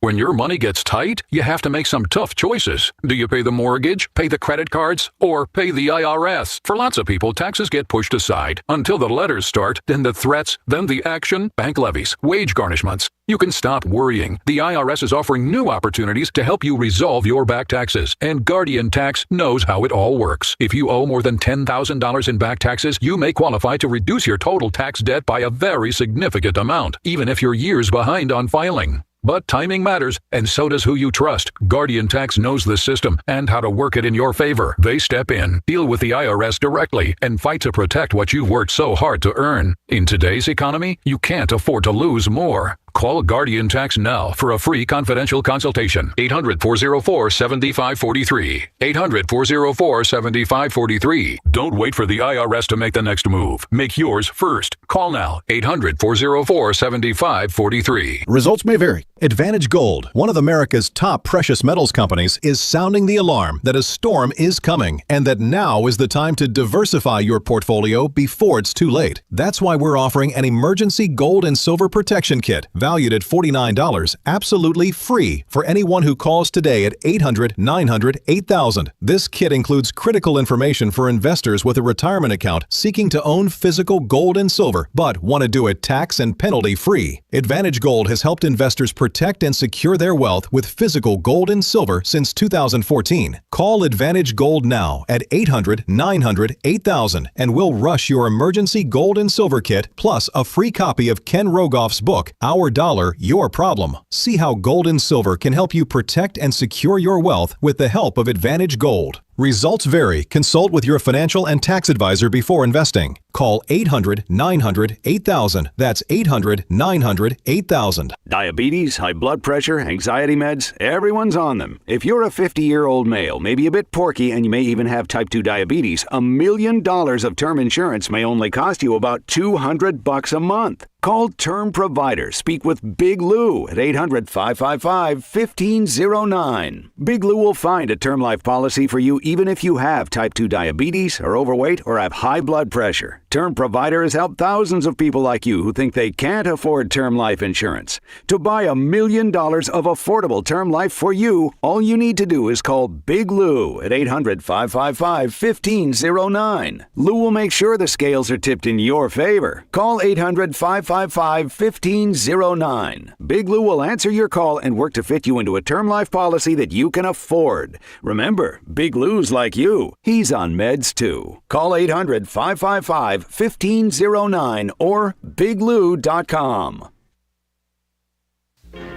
When your money gets tight, you have to make some tough choices. Do you pay the mortgage, pay the credit cards, or pay the IRS? For lots of people, taxes get pushed aside until the letters start, then the threats, then the action, bank levies, wage garnishments. You can stop worrying. The IRS is offering new opportunities to help you resolve your back taxes, and Guardian Tax knows how it all works. If you owe more than $10,000 in back taxes, you may qualify to reduce your total tax debt by a very significant amount, even if you're years behind on filing. But timing matters, and so does who you trust. Guardian Tax knows the system and how to work it in your favor. They step in, deal with the IRS directly, and fight to protect what you've worked so hard to earn. In today's economy, you can't afford to lose more. Call Guardian Tax now for a free confidential consultation. 800-404-7543. 800-404-7543. Don't wait for the IRS to make the next move. Make yours first. Call now. 800-404-7543. Results may vary. Advantage Gold, one of America's top precious metals companies, is sounding the alarm that a storm is coming and that now is the time to diversify your portfolio before it's too late. That's why we're offering an emergency gold and silver protection kit valued at $49, absolutely free for anyone who calls today at 800-900-8000. This kit includes critical information for investors with a retirement account seeking to own physical gold and silver, but want to do it tax and penalty free. Advantage Gold has helped investors protect and secure their wealth with physical gold and silver since 2014. Call Advantage Gold now at 800-900-8000 and we'll rush your emergency gold and silver kit plus a free copy of Ken Rogoff's book, Our Dollar, Your Problem. See how gold and silver can help you protect and secure your wealth with the help of Advantage Gold. Results vary. Consult with your financial and tax advisor before investing. Call 800-900-8000. That's 800-900-8000. Diabetes, high blood pressure, anxiety meds, everyone's on them. If you're a 50-year-old male, maybe a bit porky, and you may even have type 2 diabetes, $1 million of term insurance may only cost you about $200 a month. Call Term Provider. Speak with Big Lou at 800-555-1509. Big Lou will find a term life policy for you even if you have type 2 diabetes, are overweight, or have high blood pressure. Term Provider has helped thousands of people like you who think they can't afford term life insurance. To buy $1 million of affordable term life for you, all you need to do is call Big Lou at 800-555-1509. Lou will make sure the scales are tipped in your favor. Call 800-555-1509. Big Lou will answer your call and work to fit you into a term life policy that you can afford. Remember, Big Lou's like you. He's on meds too. Call 800-555-1509 or biglou.com.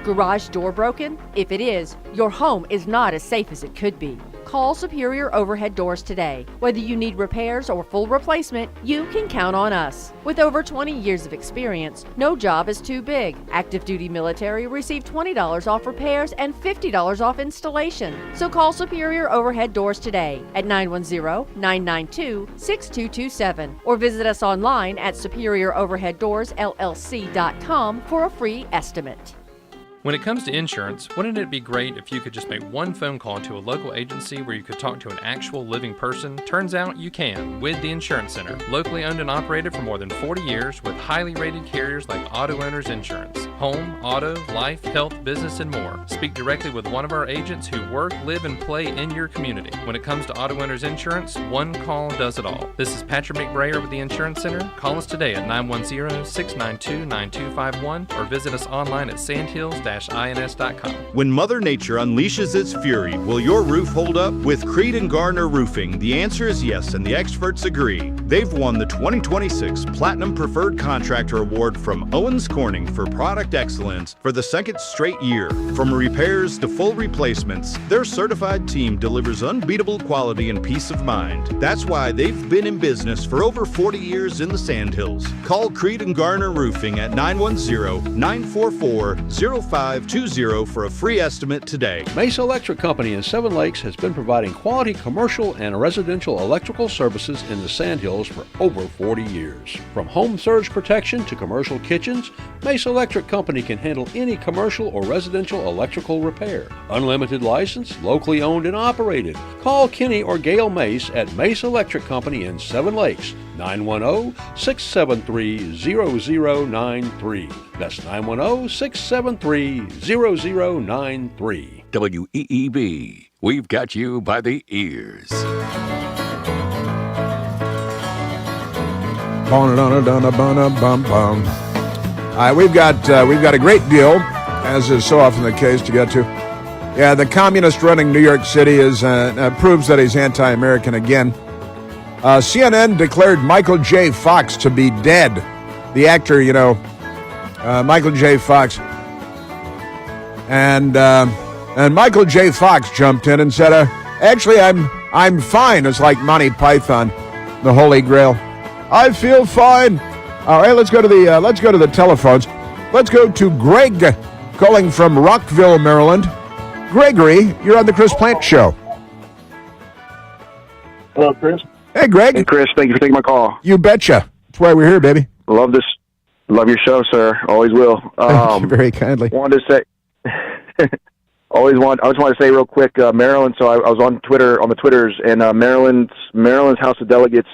Garage door broken? If it is, your home is not as safe as it could be. Call Superior Overhead Doors today. Whether you need repairs or full replacement, you can count on us. With over 20 years of experience, no job is too big. Active duty military receive $20 off repairs and $50 off installation. So call Superior Overhead Doors today at 910-992-6227 or visit us online at superioroverheaddoorsllc.com for a free estimate. When it comes to insurance, wouldn't it be great if you could just make one phone call to a local agency where you could talk to an actual living person? Turns out you can with the Insurance Center, locally owned and operated for more than 40 years with highly rated carriers like Auto Owners Insurance. Home, auto, life, health, business, and more. Speak directly with one of our agents who work, live, and play in your community. When it comes to Auto Owners Insurance, one call does it all. This is Patrick McBrayer with the Insurance Center. Call us today at 910-692-9251 or visit us online at sandhills-ins.com. When Mother Nature unleashes its fury, will your roof hold up? With Creed & Garner Roofing, the answer is yes, and the experts agree. They've won the 2026 Platinum Preferred Contractor Award from Owens Corning for product excellence for the second straight year. From repairs to full replacements, their certified team delivers unbeatable quality and peace of mind. That's why they've been in business for over 40 years in the Sandhills. Call Creed & Garner Roofing at 910-944-0520 for a free estimate today. Mesa Electric Company in Seven Lakes has been providing quality commercial and residential electrical services in the Sandhills for over 40 years. From home surge protection to commercial kitchens, Mesa Electric Company can handle any commercial or residential electrical repair. Unlimited license, locally owned and operated. Call Kenny or Gail Mace at Mesa Electric Company in Seven Lakes, 910-673-0093. That's 910-673-0093. WEEB. We've got you by the ears. We've got a great deal, as is so often the case, to get to. Yeah, the communist running New York City proves that he's anti-American again. CNN declared Michael J. Fox to be dead. The actor, Michael J. Fox. And Michael J. Fox jumped in and said, actually, I'm fine. It's like Monty Python, the Holy Grail. I feel fine. All right, let's go to the telephones. Let's go to Greg, calling from Rockville, Maryland. Gregory, you're on the Chris Plant Show. Hello, Chris. Hey, Greg. Hey, Chris. Thank you for taking my call. You betcha. That's why we're here, baby. Love this. Love your show, sir. Always will. Thank you very kindly. Wanted to say, I just wanted to say real quick, Maryland. So I was on Twitter, on the Twitters, and Maryland's House of Delegates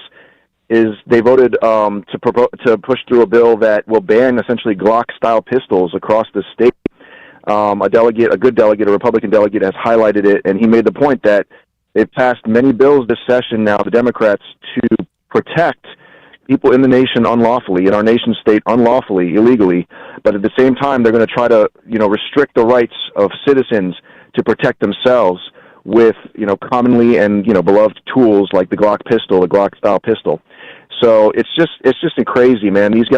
they voted to push through a bill that will ban essentially Glock-style pistols across the state. A good delegate, a Republican delegate, has highlighted it, and he made the point that they've passed many bills this session now, the Democrats, to protect people in the nation unlawfully, in our nation state unlawfully, illegally, but at the same time they're going to try to, restrict the rights of citizens to protect themselves with, commonly and, beloved tools like the Glock pistol, the Glock-style pistol. So it's just crazy, man. These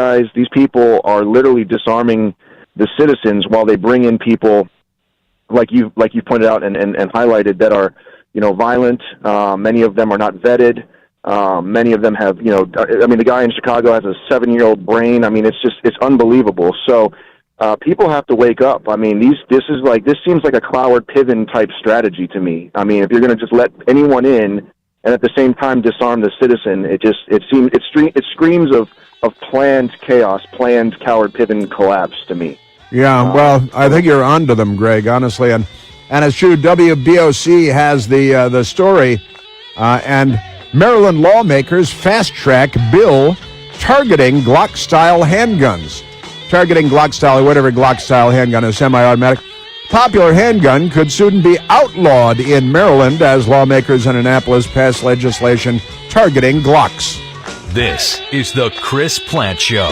people are literally disarming the citizens while they bring in people like you pointed out and highlighted that are, violent. Many of them are not vetted. Many of them have, the guy in Chicago has a 7-year-old brain. It's unbelievable. So people have to wake up. This seems like a Cloward Piven type strategy to me. If you're going to just let anyone in and at the same time disarm the citizen, it screams of planned chaos, planned Coward Piven collapse to me. Yeah, well, I think you're onto them, Greg, honestly, and it's true. WBOC has the story, and Maryland lawmakers fast-track bill targeting Glock-style handguns. Targeting Glock-style, or whatever Glock-style handgun is, semi-automatic. Popular handgun could soon be outlawed in Maryland as lawmakers in Annapolis pass legislation targeting Glocks. This is the Chris Plant Show.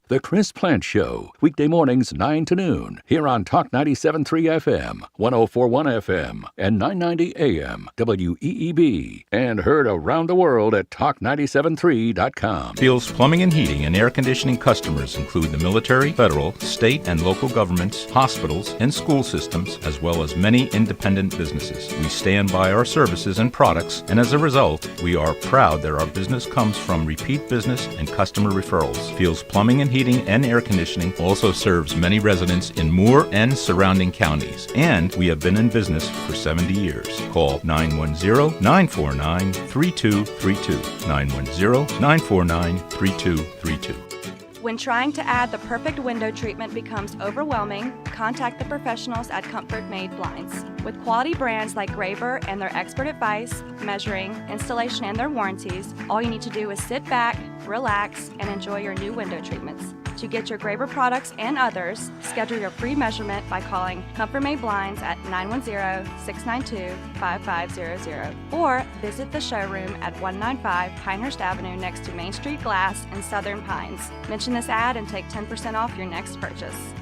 The Chris Plant Show, weekday mornings 9 to noon, here on Talk 97.3 FM, 104.1 FM, and 990 AM, WEEB, and heard around the world at talk973.com. Fields Plumbing and Heating and Air Conditioning customers include the military, federal, state, and local governments, hospitals, and school systems, as well as many independent businesses. We stand by our services and products, and as a result, we are proud that our business comes from repeat business and customer referrals. Fields Plumbing and Heating and Air Conditioning also serves many residents in Moore and surrounding counties, and we have been in business for 70 years. Call 910-949-3232. 910-949-3232. When trying to add the perfect window treatment becomes overwhelming, contact the professionals at Comfort Made Blinds. With quality brands like Graber and their expert advice, measuring, installation, and their warranties, all you need to do is sit back, relax, and enjoy your new window treatments. To get your Graber products and others, schedule your free measurement by calling Comfort Made Blinds at 910-692-5500 or visit the showroom at 195 Pinehurst Avenue next to Main Street Glass in Southern Pines. Mention this ad and take 10% off your next purchase.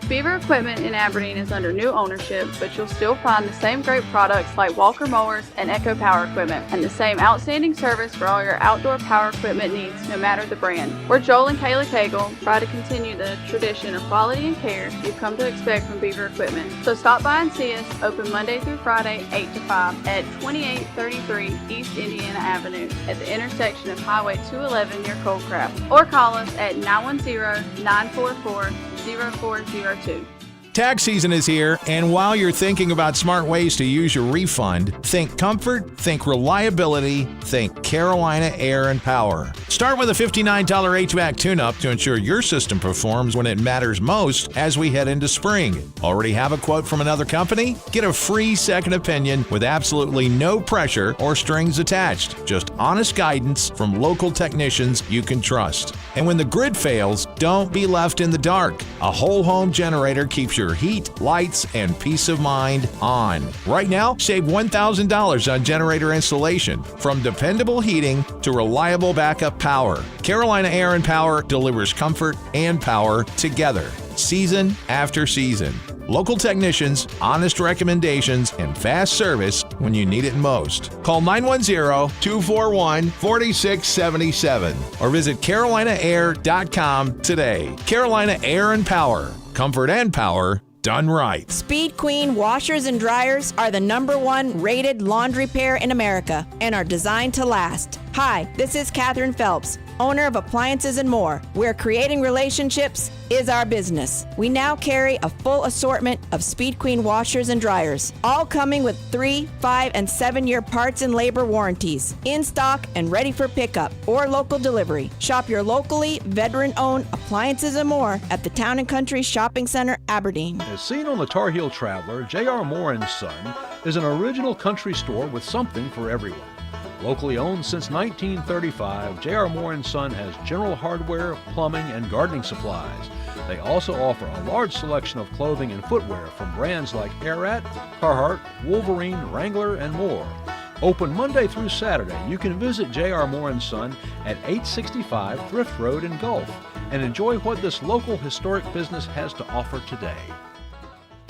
Beaver Equipment in Aberdeen is under new ownership, but you'll still find the same great products like Walker Mowers and Echo Power Equipment, and the same outstanding service for all your outdoor power equipment needs, no matter the brand. We're Joel and Kayla Cagle, try to continue the tradition of quality and care you've come to expect from Beaver Equipment. So stop by and see us, open Monday through Friday, 8 to 5, at 2833 East Indiana Avenue, at the intersection of Highway 211 near Coldcraft, or call us at 910-944-0402. Tax season is here, and while you're thinking about smart ways to use your refund, think comfort, think reliability, think Carolina Air and Power. Start with a $59 HVAC tune-up to ensure your system performs when it matters most as we head into spring. Already have a quote from another company? Get a free second opinion with absolutely no pressure or strings attached. Just honest guidance from local technicians you can trust. And when the grid fails, don't be left in the dark. A whole home generator keeps your heat, lights, and peace of mind on. Right now, save $1,000 on generator installation. From dependable heating to reliable backup power, Carolina Air and Power delivers comfort and power together, season after season. Local technicians, honest recommendations, and fast service when you need it most. Call 910-241-4677 or visit CarolinaAir.com today. Carolina Air and Power. Comfort and power done right. Speed Queen washers and dryers are the #1 rated laundry pair in America and are designed to last. Hi, this is Katherine Phelps, owner of Appliances and More, where creating relationships is our business. We now carry a full assortment of Speed Queen washers and dryers, all coming with 3, 5, and 7-year parts and labor warranties, in stock and ready for pickup or local delivery. Shop your locally veteran-owned Appliances and More at the Town & Country Shopping Center, Aberdeen. As seen on the Tar Heel Traveler, J.R. Moore & Son is an original country store with something for everyone. Locally owned since 1935, J.R. Moore & Son has general hardware, plumbing, and gardening supplies. They also offer a large selection of clothing and footwear from brands like Arat, Carhartt, Wolverine, Wrangler, and more. Open Monday through Saturday, you can visit J.R. Moore & Son at 865 Thrift Road in Gulf and enjoy what this local historic business has to offer today.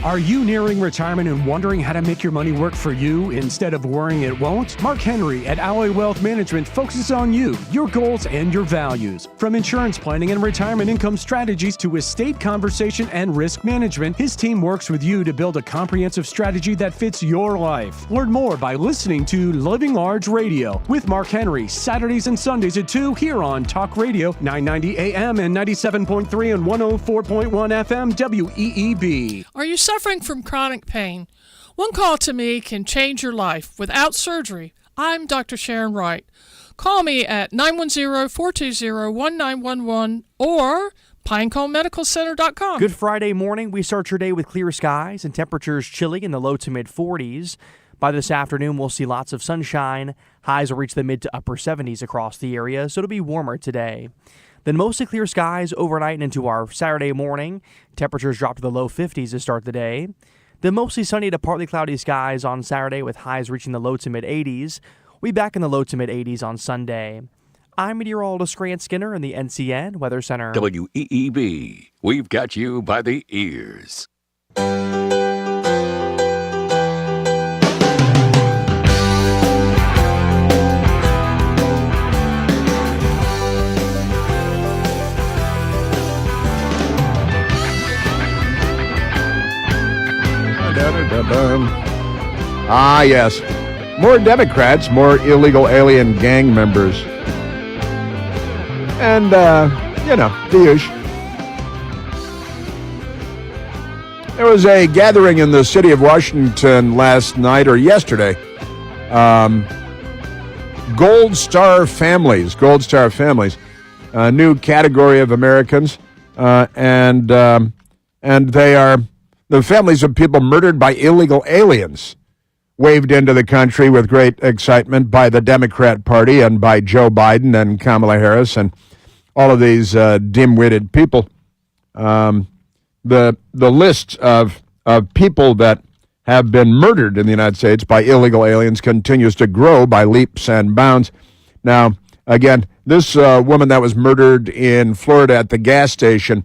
Are you nearing retirement and wondering how to make your money work for you instead of worrying it won't? Mark Henry at Alloy Wealth Management focuses on you, your goals, and your values. From insurance planning and retirement income strategies to estate conversation and risk management, his team works with you to build a comprehensive strategy that fits your life. Learn more by listening to Living Large Radio with Mark Henry, Saturdays and Sundays at 2 here on Talk Radio 990 AM and 97.3 and 104.1 FM WEEB. Are you suffering from chronic pain? One call to me can change your life without surgery. I'm Dr. Sharon Wright. Call me at 910-420-1911 or PineConeMedicalCenter.com. Good Friday morning. We start your day with clear skies and temperatures chilly in the low to mid 40s. By this afternoon, we'll see lots of sunshine. Highs will reach the mid to upper 70s across the area, so it'll be warmer today. Then mostly clear skies overnight and into our Saturday morning. Temperatures drop to the low 50s to start the day. Then mostly sunny to partly cloudy skies on Saturday with highs reaching the low to mid 80s. We'll be back in the low to mid 80s on Sunday. I'm meteorologist Grant Skinner in the NCN Weather Center. WEEB. We've got you by the ears. Ah, yes. More Democrats, more illegal alien gang members. And, the usual. There was a gathering in the city of Washington last night or yesterday. Gold Star families, a new category of Americans. And they are the families of people murdered by illegal aliens, waved into the country with great excitement by the Democrat Party and by Joe Biden and Kamala Harris and all of these dim-witted people. The list of people that have been murdered in the United States by illegal aliens continues to grow by leaps and bounds. Now, again, this woman that was murdered in Florida at the gas station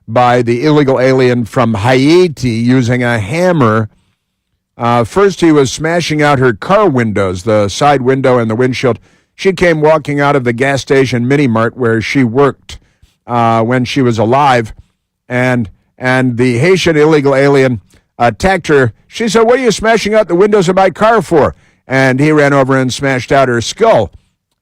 by the illegal alien from Haiti using a hammer. First, he was smashing out her car windows, the side window and the windshield. She came walking out of the gas station mini-mart where she worked when she was alive, and the Haitian illegal alien attacked her. She said, "What are you smashing out the windows of my car for?" And he ran over and smashed out her skull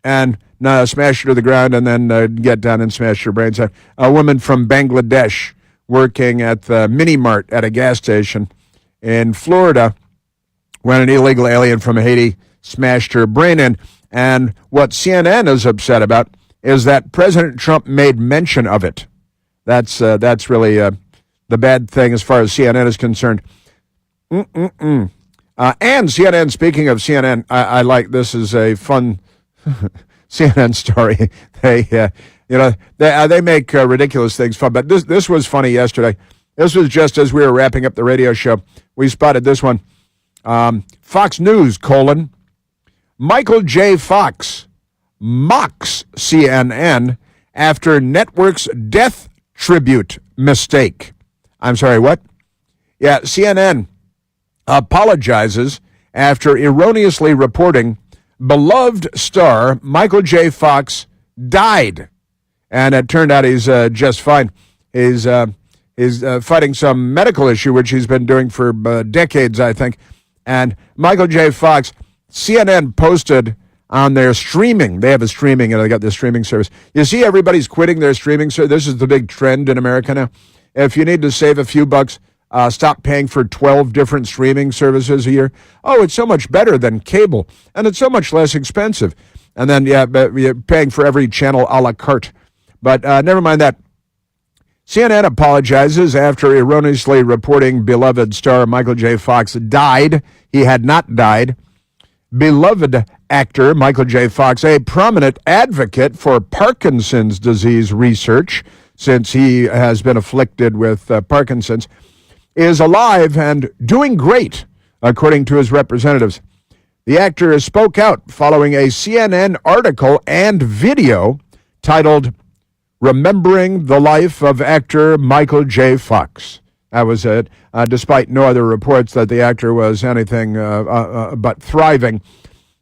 and smashed her to the ground and then get down and smashed her brains out. A woman from Bangladesh working at the mini-mart at a gas station in Florida when an illegal alien from Haiti smashed her brain in. And what CNN is upset about is that President Trump made mention of it. That's really the bad thing as far as CNN is concerned. And CNN, speaking of CNN, I like, this is a fun CNN story. They make ridiculous things fun, but this was funny yesterday. This was just as we were wrapping up the radio show. We spotted this one. Fox News, Michael J. Fox mocks CNN after network's death tribute mistake. I'm sorry, what? Yeah, CNN apologizes after erroneously reporting beloved star Michael J. Fox died. And it turned out he's just fine. He's He's fighting some medical issue, which he's been doing for decades, I think. And Michael J. Fox, CNN posted on their streaming. They have a streaming, they got this streaming service. You see everybody's quitting their streaming service. This is the big trend in America now. If you need to save a few bucks, stop paying for 12 different streaming services a year. Oh, it's so much better than cable, and it's so much less expensive. And then, you're paying for every channel a la carte. But never mind that. CNN apologizes after erroneously reporting beloved star Michael J. Fox died. He had not died. Beloved actor Michael J. Fox, a prominent advocate for Parkinson's disease research, since he has been afflicted with Parkinson's, is alive and doing great, according to his representatives. The actor spoke out following a CNN article and video titled Remembering the Life of Actor Michael J. Fox. That was it, despite no other reports that the actor was anything but thriving.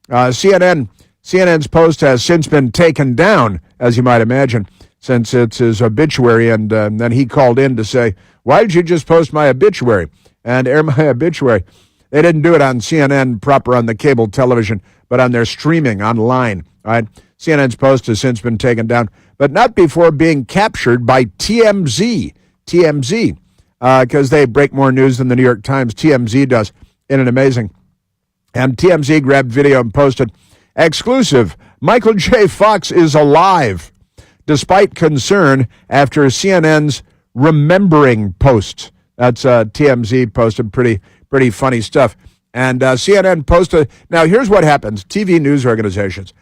CNN's post has since been taken down, as you might imagine, since it's his obituary, and then he called in to say, why did you just post my obituary and air my obituary? They didn't do it on CNN proper on the cable television, but on their streaming online. All right? CNN's post has since been taken down, but not before being captured by TMZ, because they break more news than the New York Times. TMZ does. Isn't it amazing? And TMZ grabbed video and posted, exclusive, Michael J. Fox is alive, despite concern after CNN's remembering post. That's TMZ posted pretty funny stuff. And CNN posted, now here's what happens. TV news organizations,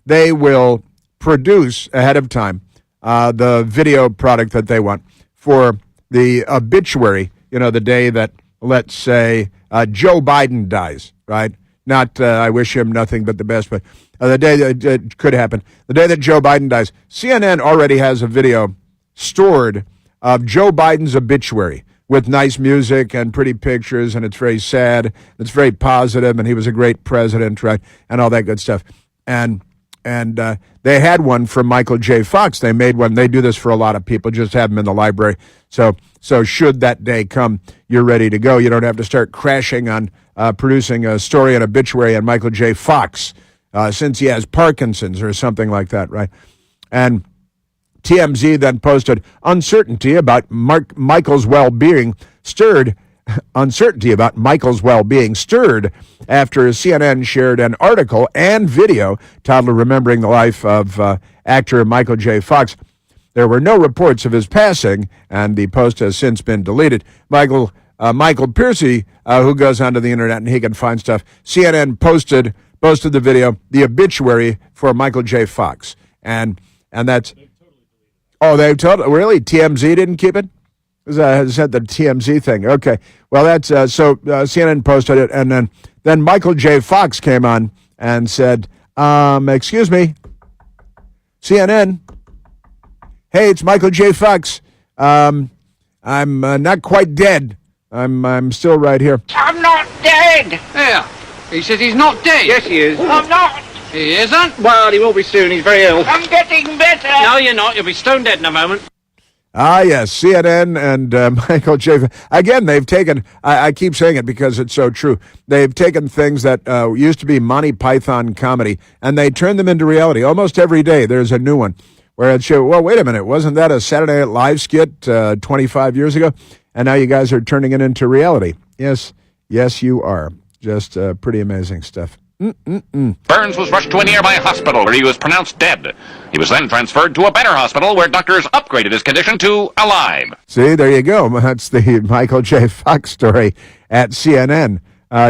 they will produce ahead of time the video product that they want for the obituary, the day that, let's say, Joe Biden dies, right? Not, I wish him nothing but the best, but the day that it could happen, the day that Joe Biden dies, CNN already has a video stored of Joe Biden's obituary with nice music and pretty pictures, and it's very sad, it's very positive, and he was a great president, right, and all that good stuff. And they had one for Michael J. Fox. They made one. They do this for a lot of people, just have them in the library. So should that day come, you're ready to go. You don't have to start crashing on producing a story and obituary on Michael J. Fox since he has Parkinson's or something like that, right? And TMZ then posted uncertainty about Michael's well-being stirred after CNN shared an article and video titled Remembering the Life of actor Michael J. Fox. There were no reports of his passing, and the post has since been deleted. Michael Piercy, who goes onto the internet and he can find stuff, CNN posted the video, the obituary for Michael J. Fox. And that's... Oh, they totally... Really? TMZ didn't keep it? Is that the TMZ thing? Okay. Well, that's... CNN posted it, and then Michael J. Fox came on and said, excuse me, CNN... Hey, it's Michael J. Fox. I'm not quite dead. I'm still right here. I'm not dead. Yeah. He says he's not dead. Yes, he is. I'm not. He isn't? Well, he will be soon. He's very ill. I'm getting better. No, you're not. You'll be stone dead in a moment. Ah, yes, CNN and Michael J. Again, they've taken, I keep saying it because it's so true, they've taken things that used to be Monty Python comedy, and they turn them into reality. Almost every day there's a new one. Where it showed, well, wait a minute, wasn't that a Saturday Night Live skit 25 years ago? And now you guys are turning it into reality. Yes, you are. Just pretty amazing stuff. Burns was rushed to a nearby hospital where he was pronounced dead. He was then transferred to a better hospital where doctors upgraded his condition to alive. See, there you go. That's the Michael J. Fox story at CNN.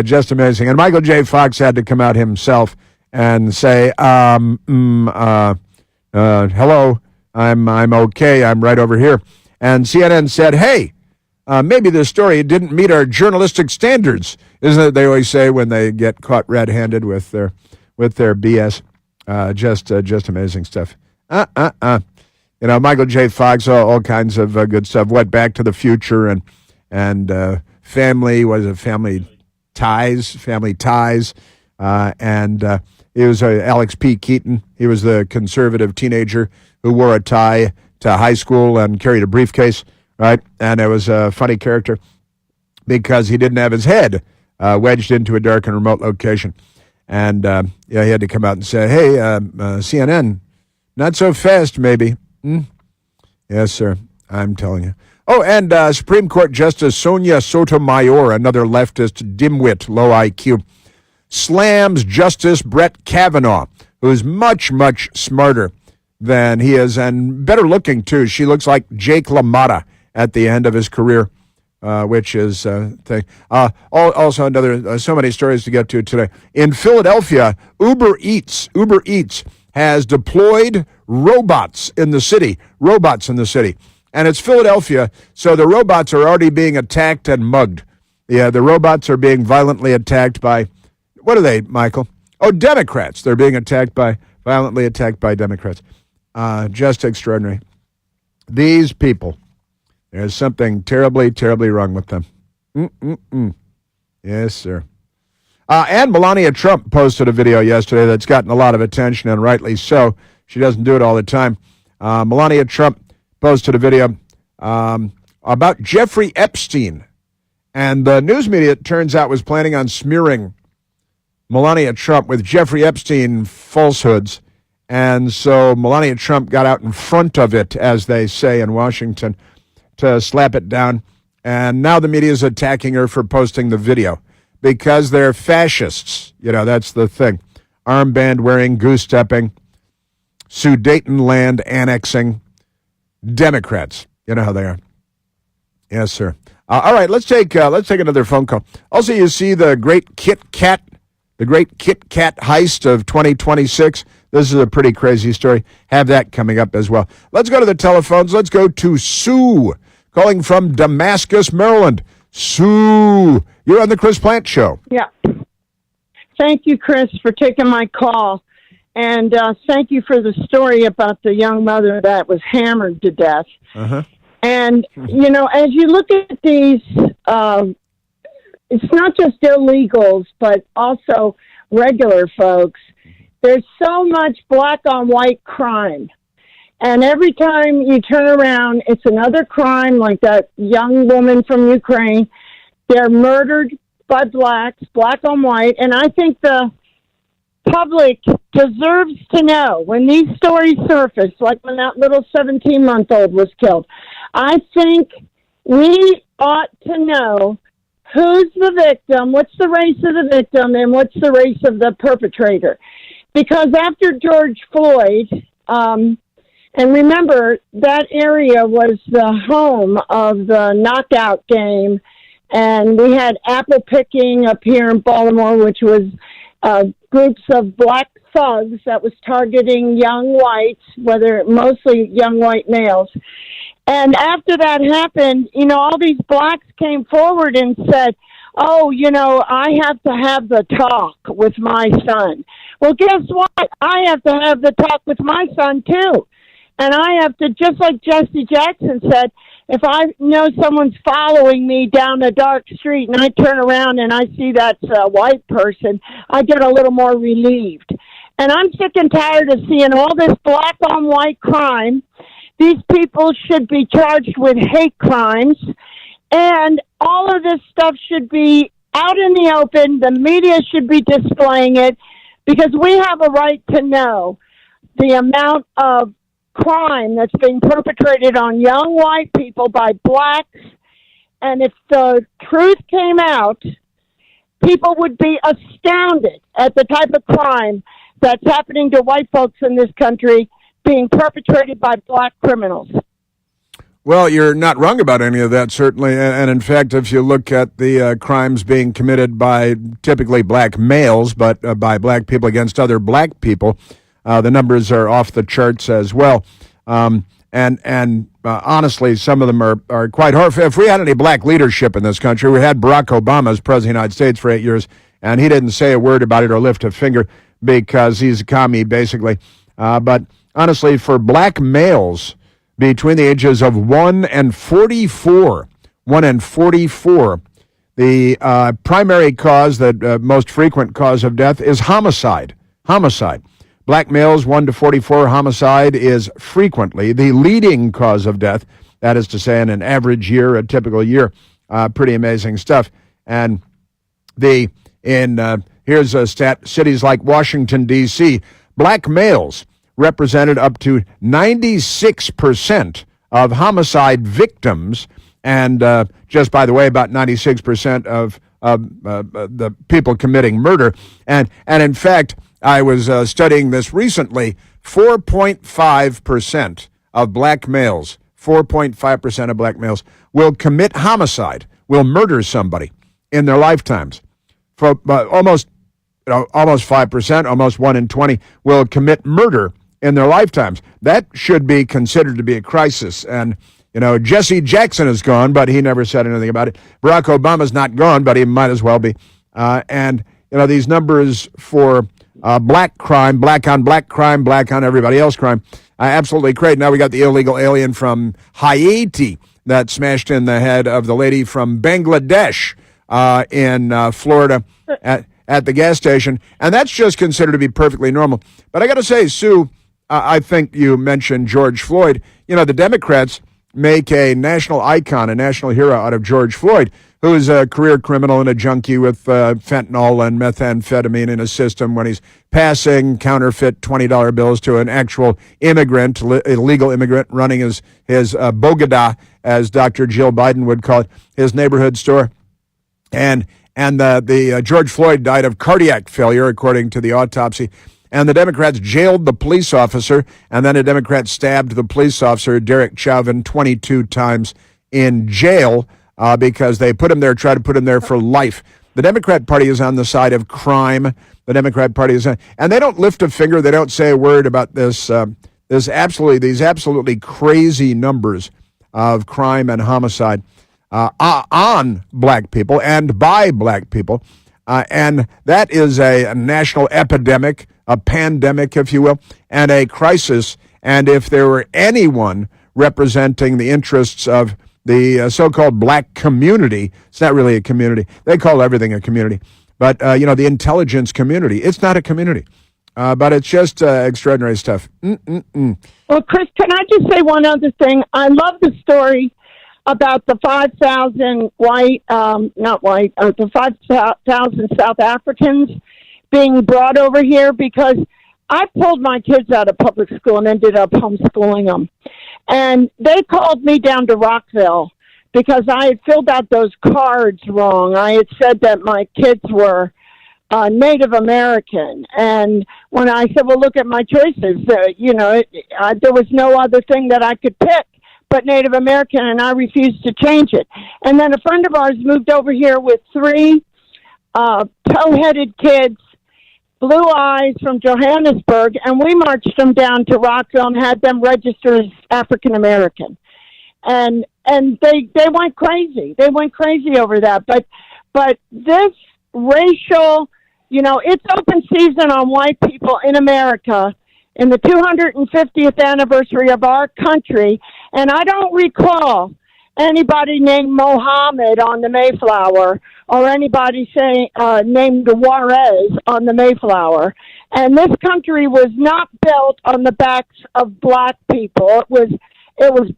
Just amazing. And Michael J. Fox had to come out himself and say, hello, I'm okay, I'm right over here. And CNN said, hey, maybe this story didn't meet our journalistic standards. Isn't it they always say when they get caught red-handed with their BS? Just amazing stuff. Michael J. Fox, all kinds of good stuff. What, Back to the Future and family ties, and he was Alex P. Keaton. He was the conservative teenager who wore a tie to high school and carried a briefcase right? And it was a funny character because he didn't have his head wedged into a dark and remote location. And he had to come out and say, hey, CNN, not so fast, maybe. Yes, sir, I'm telling you. Oh, and Supreme Court Justice Sonia Sotomayor, another leftist dimwit, low IQ, slams Justice Brett Kavanaugh, who's much, much smarter than he is and better looking, too. She looks like Jake LaMotta at the end of his career, which is thing. Also, another so many stories to get to today. In Philadelphia, Uber Eats has deployed robots in the city. And it's Philadelphia, so the robots are already being attacked and mugged. Yeah, the robots are being violently attacked by, what are they, Michael? Oh, Democrats. They're being violently attacked by Democrats. Just extraordinary. These people, there's something terribly, terribly wrong with them. Yes, sir. And Melania Trump posted a video yesterday that's gotten a lot of attention, and rightly so. She doesn't do it all the time. Melania Trump posted a video about Jeffrey Epstein. And the news media, it turns out, was planning on smearing Melania Trump with Jeffrey Epstein falsehoods. And so Melania Trump got out in front of it, as they say in Washington, to slap it down. And now the media is attacking her for posting the video because they're fascists. You know, that's the thing. Armband wearing, goose stepping, Sudetenland annexing Democrats. You know how they are. Yes, sir. All right, let's take another phone call. Also, you see the great Kit Kat heist of 2026. This is a pretty crazy story. Have that coming up as well. Let's go to the telephones. Let's go to Sue, calling from Damascus, Maryland. Sue, you're on the Chris Plant Show. Yeah. Thank you, Chris, for taking my call. And thank you for the story about the young mother that was hammered to death. Uh-huh. And, you know, as you look at these, it's not just illegals, but also regular folks. There's so much black on white crime. And every time you turn around, it's another crime, like that young woman from Ukraine. They're murdered by blacks, black on white. And I think the public deserves to know when these stories surface, like when that little 17-month-old was killed. I think we ought to know who's the victim, what's the race of the victim, and what's the race of the perpetrator. Because after George Floyd, and remember, that area was the home of the knockout game, and we had apple picking up here in Baltimore, which was groups of black thugs that was targeting young whites, mostly young white males. And after that happened, you know, all these blacks came forward and said, oh, you know, I have to have the talk with my son. Well, guess what? I have to have the talk with my son, too. And I have to, just like Jesse Jackson said, if I know someone's following me down a dark street and I turn around and I see that's a white person, I get a little more relieved. And I'm sick and tired of seeing all this black on white crime. These people should be charged with hate crimes. And all of this stuff should be out in the open. The media should be displaying it because we have a right to know the amount of crime that's being perpetrated on young white people by blacks. And if the truth came out, people would be astounded at the type of crime that's happening to white folks in this country being perpetrated by black criminals. Well, you're not wrong about any of that, certainly. And in fact, if you look at the crimes being committed by typically black males, but by black people against other black people, the numbers are off the charts as well. And honestly, some of them are quite horrific. If we had any black leadership in this country, we had Barack Obama as president of the United States for 8 years, and he didn't say a word about it or lift a finger because he's a commie, basically. But honestly, for black males between the ages of 1 and 44, the primary cause, the most frequent cause of death is homicide. Black males 1 to 44, homicide is frequently the leading cause of death. That is to say, in an average year, a typical year. Pretty amazing stuff. And here's a stat, cities like Washington, D.C., black males represented up to 96% of homicide victims, and just by the way, about 96% of the people committing murder. And in fact, I was studying this recently, 4.5% of black males, 4.5% of black males will commit homicide, will murder somebody in their lifetimes. For almost 5%, almost 1 in 20 will commit murder in their lifetimes. That should be considered to be a crisis. And, Jesse Jackson is gone, but he never said anything about it. Barack Obama's not gone, but he might as well be. These numbers for black crime, black on black crime, black on everybody else crime, absolutely great. Now we got the illegal alien from Haiti that smashed in the head of the lady from Bangladesh in Florida at the gas station. And that's just considered to be perfectly normal. But I got to say, Sue, I think you mentioned George Floyd. The Democrats make a national icon, a national hero out of George Floyd, who's a career criminal and a junkie with fentanyl and methamphetamine in his system when he's passing counterfeit $20 bills to an actual immigrant, illegal immigrant, running his Bogota, as Dr. Jill Biden would call it, his neighborhood store. And the George Floyd died of cardiac failure, according to the autopsy. And the Democrats jailed the police officer, and then a Democrat stabbed the police officer, Derek Chauvin, 22 times in jail because they put him there, tried to put him there for life. The Democrat Party is on the side of crime. The Democrat Party is, and they don't lift a finger. They don't say a word about these absolutely crazy numbers of crime and homicide on black people and by black people. And that is a national epidemic, a pandemic, if you will, and a crisis. And if there were anyone representing the interests of the so-called black community, it's not really a community. They call everything a community. But, the intelligence community, it's not a community. But it's just extraordinary stuff. Well, Chris, can I just say one other thing? I love the story about the 5,000 the 5,000 South Africans being brought over here, because I pulled my kids out of public school and ended up homeschooling them. And they called me down to Rockville because I had filled out those cards wrong. I had said that my kids were Native American. And when I said, well, look at my choices, there was no other thing that I could pick but Native American, and I refused to change it. And then a friend of ours moved over here with 3 tow-headed kids, blue eyes, from Johannesburg, and we marched them down to Rockville and had them register as African American. And they went crazy. They went crazy over that. But this racial, it's open season on white people in America in the 250th anniversary of our country, and I don't recall anybody named Mohammed on the Mayflower or anybody named Juarez on the Mayflower. And this country was not built on the backs of black people. It was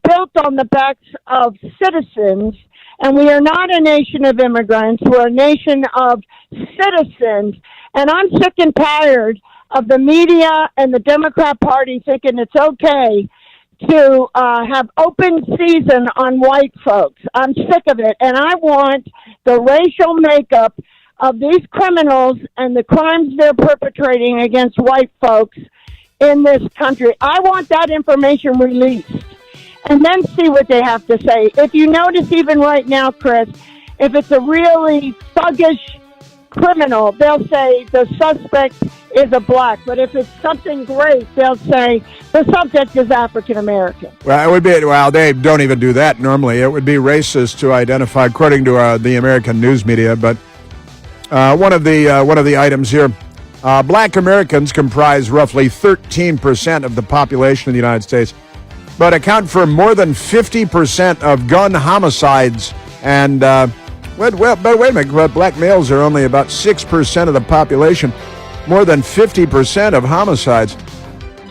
built on the backs of citizens, and we are not a nation of immigrants. We're a nation of citizens, and I'm sick and tired of the media and the Democrat Party thinking it's okay to have open season on white folks. I'm sick of it, and I want the racial makeup of these criminals and the crimes they're perpetrating against white folks in this country. I want that information released, and then see what they have to say. If you notice, even right now, Chris, if it's a really thuggish criminal, they'll say the suspect is a black. But if it's something great, they'll say the subject is African American. Well, it would be. Well, they don't even do that normally. It would be racist to identify, according to the American news media. But one of the items here: black Americans comprise roughly 13% of the population of the United States, but account for more than 50% of gun homicides. And but wait a minute, but black males are only about 6% of the population. More than 50% of homicides.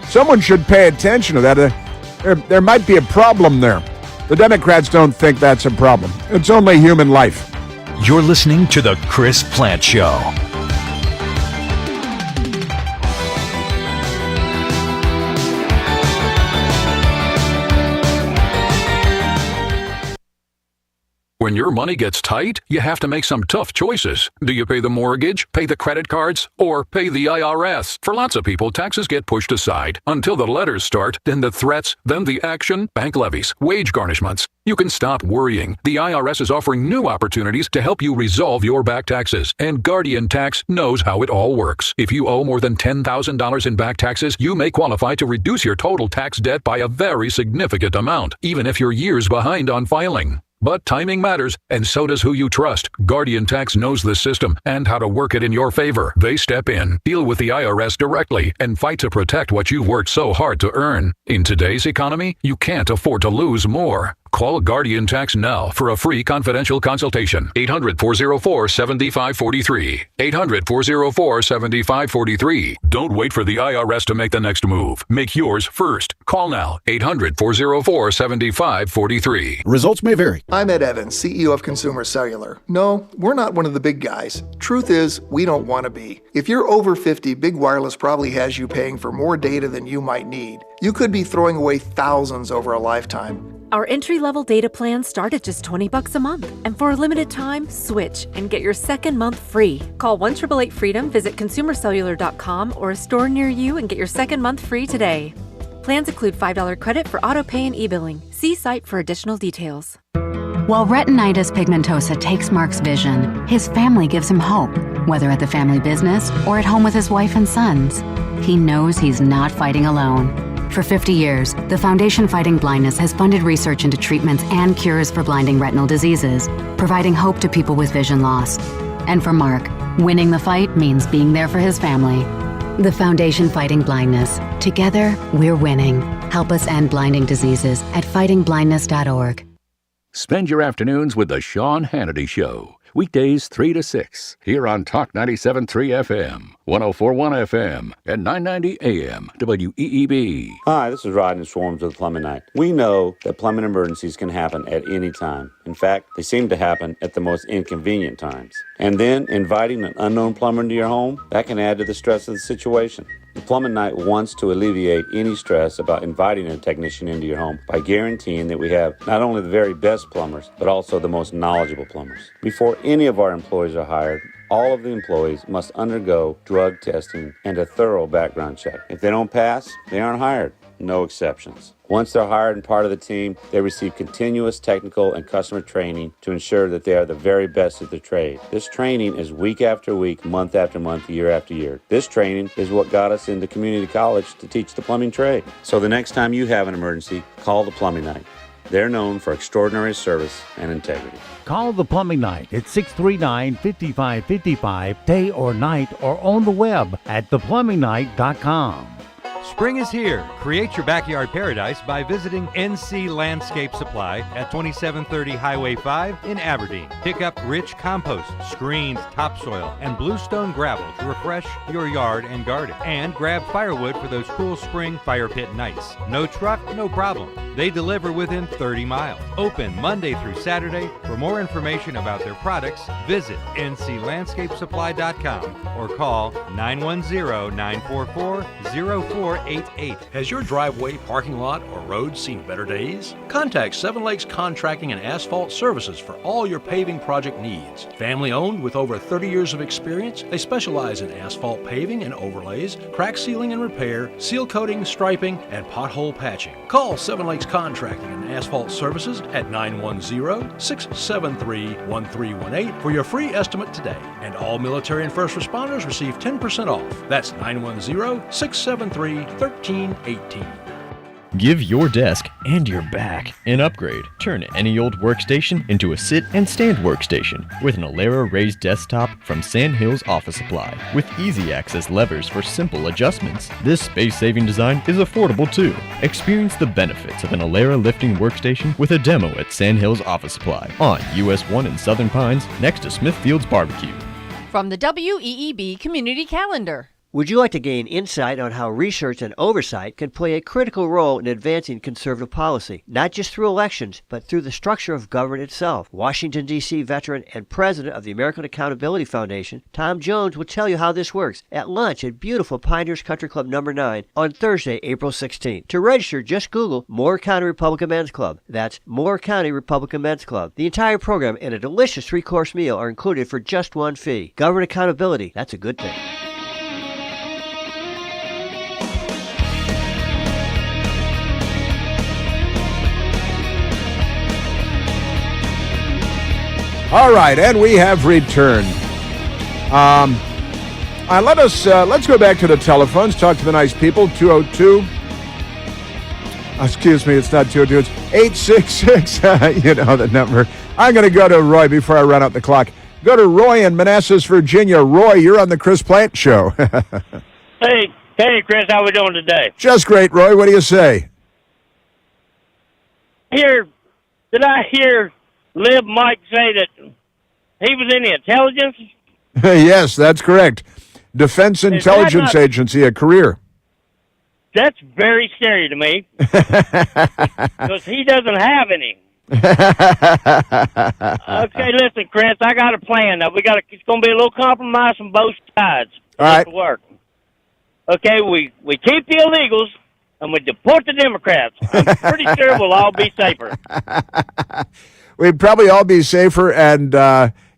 Someone should pay attention to that. There might be a problem there. The Democrats don't think that's a problem. It's only human life. You're listening to The Chris Plant Show. When your money gets tight, you have to make some tough choices. Do you pay the mortgage, pay the credit cards, or pay the IRS? For lots of people, taxes get pushed aside until the letters start, then the threats, then the action, bank levies, wage garnishments. You can stop worrying. The IRS is offering new opportunities to help you resolve your back taxes, and Guardian Tax knows how it all works. If you owe more than $10,000 in back taxes, you may qualify to reduce your total tax debt by a very significant amount, even if you're years behind on filing. But timing matters, and so does who you trust. Guardian Tax knows the system and how to work it in your favor. They step in, deal with the IRS directly, and fight to protect what you've worked so hard to earn. In today's economy, you can't afford to lose more. Call Guardian Tax now for a free confidential consultation. 800-404-7543. 800-404-7543. Don't wait for the IRS to make the next move. Make yours first. Call now. 800-404-7543. Results may vary. I'm Ed Evans, CEO of Consumer Cellular. No, we're not one of the big guys. Truth is, we don't want to be. If you're over 50, Big Wireless probably has you paying for more data than you might need. You could be throwing away thousands over a lifetime. Our entry-level data plans start at just $20 a month. And for a limited time, switch and get your second month free. Call 1-888-FREEDOM, visit consumercellular.com or a store near you and get your second month free today. Plans include $5 credit for auto pay and e-billing. See site for additional details. While retinitis pigmentosa takes Mark's vision, his family gives him hope, whether at the family business or at home with his wife and sons. He knows he's not fighting alone. For 50 years, the Foundation Fighting Blindness has funded research into treatments and cures for blinding retinal diseases, providing hope to people with vision loss. And for Mark, winning the fight means being there for his family. The Foundation Fighting Blindness. Together, we're winning. Help us end blinding diseases at fightingblindness.org. Spend your afternoons with the Sean Hannity Show. Weekdays 3 to 6, here on Talk 97.3 FM, 104.1 FM, and 990 AM, WEEB. Hi, this is Rodney Swarms with Plumbing Night. We know that plumbing emergencies can happen at any time. In fact, they seem to happen at the most inconvenient times. And then, inviting an unknown plumber into your home, that can add to the stress of the situation. The Plumbing Night wants to alleviate any stress about inviting a technician into your home by guaranteeing that we have not only the very best plumbers, but also the most knowledgeable plumbers. Before any of our employees are hired, all of the employees must undergo drug testing and a thorough background check. If they don't pass, they aren't hired. No exceptions. Once they're hired and part of the team, they receive continuous technical and customer training to ensure that they are the very best at their trade. This training is week after week, month after month, year after year. This training is what got us into community college to teach the plumbing trade. So the next time you have an emergency, call the Plumbing Night. They're known for extraordinary service and integrity. Call the Plumbing Night at 639-5555, day or night, or on the web at theplumbingnight.com. Spring is here. Create your backyard paradise by visiting NC Landscape Supply at 2730 Highway 5 in Aberdeen. Pick up rich compost, screened topsoil, and bluestone gravel to refresh your yard and garden. And grab firewood for those cool spring fire pit nights. No truck, no problem. They deliver within 30 miles. Open Monday through Saturday. For more information about their products, visit nclandscapesupply.com or call 910-944-0488. Has your driveway, parking lot, or road seen better days? Contact Seven Lakes Contracting and Asphalt Services for all your paving project needs. Family owned with over 30 years of experience, they specialize in asphalt paving and overlays, crack sealing and repair, seal coating, striping, and pothole patching. Call Seven Lakes Contracting and Asphalt Services at 910-673-1318 for your free estimate today. And all military and first responders receive 10% off. That's 910-673-1318. Give your desk and your back an upgrade. Turn any old workstation into a sit and stand workstation with an Alera raised desktop from Sandhills Office Supply. With easy access levers for simple adjustments, this space-saving design is affordable too. Experience the benefits of an Alera lifting workstation with a demo at Sandhills Office Supply on US 1 in Southern Pines next to Smithfield's Barbecue. From the WEEB Community Calendar. Would you like to gain insight on how research and oversight can play a critical role in advancing conservative policy, not just through elections, but through the structure of government itself? Washington, D.C. veteran and president of the American Accountability Foundation, Tom Jones, will tell you how this works at lunch at beautiful Pioneers Country Club No. 9 on Thursday, April 16th. To register, just Google Moore County Republican Men's Club. That's Moore County Republican Men's Club. The entire program and a delicious 3-course meal are included for just one fee. Government accountability, that's a good thing. All right, and we have returned. Let's go back to the telephones, talk to the nice people. 202. Excuse me, it's not 202, it's 866. You know the number. I'm going to go to Roy before I run out the clock. Go to Roy in Manassas, Virginia. Roy, you're on the Chris Plant Show. Hey, Chris, how we doing today? Just great, Roy. What do you say? Did I hear Lib Mike say that he was in the intelligence? Yes, that's correct. Defense Intelligence Agency, a career. That's very scary to me. Because he doesn't have any. Okay, listen, Chris, I got a plan. Now, it's going to be a little compromise from both sides. All right. To work. Okay, we keep the illegals, and we deport the Democrats. I'm pretty sure we'll all be safer. We'd probably all be safer, and,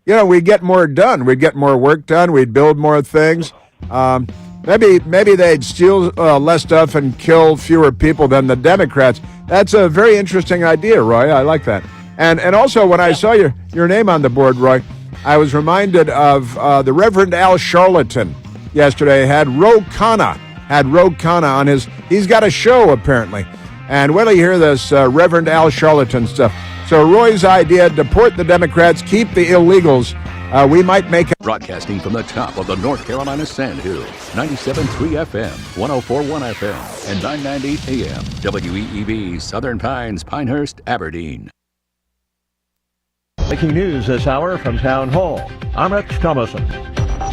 we'd get more done. We'd get more work done. We'd build more things. Maybe they'd steal less stuff and kill fewer people than the Democrats. That's a very interesting idea, Roy. I like that. And also, when I saw your name on the board, Roy, I was reminded of the Reverend Al Charlatan yesterday. Had Ro Khanna on his... He's got a show, apparently. And when you hear this Reverend Al Charlatan stuff. So Roy's idea, deport the Democrats, keep the illegals. We might make... Broadcasting from the top of the North Carolina Sandhills, 97.3 FM, 104.1 FM, and 990 AM, WEEB, Southern Pines, Pinehurst, Aberdeen. Breaking news this hour from Town Hall. I'm Rich Thomason.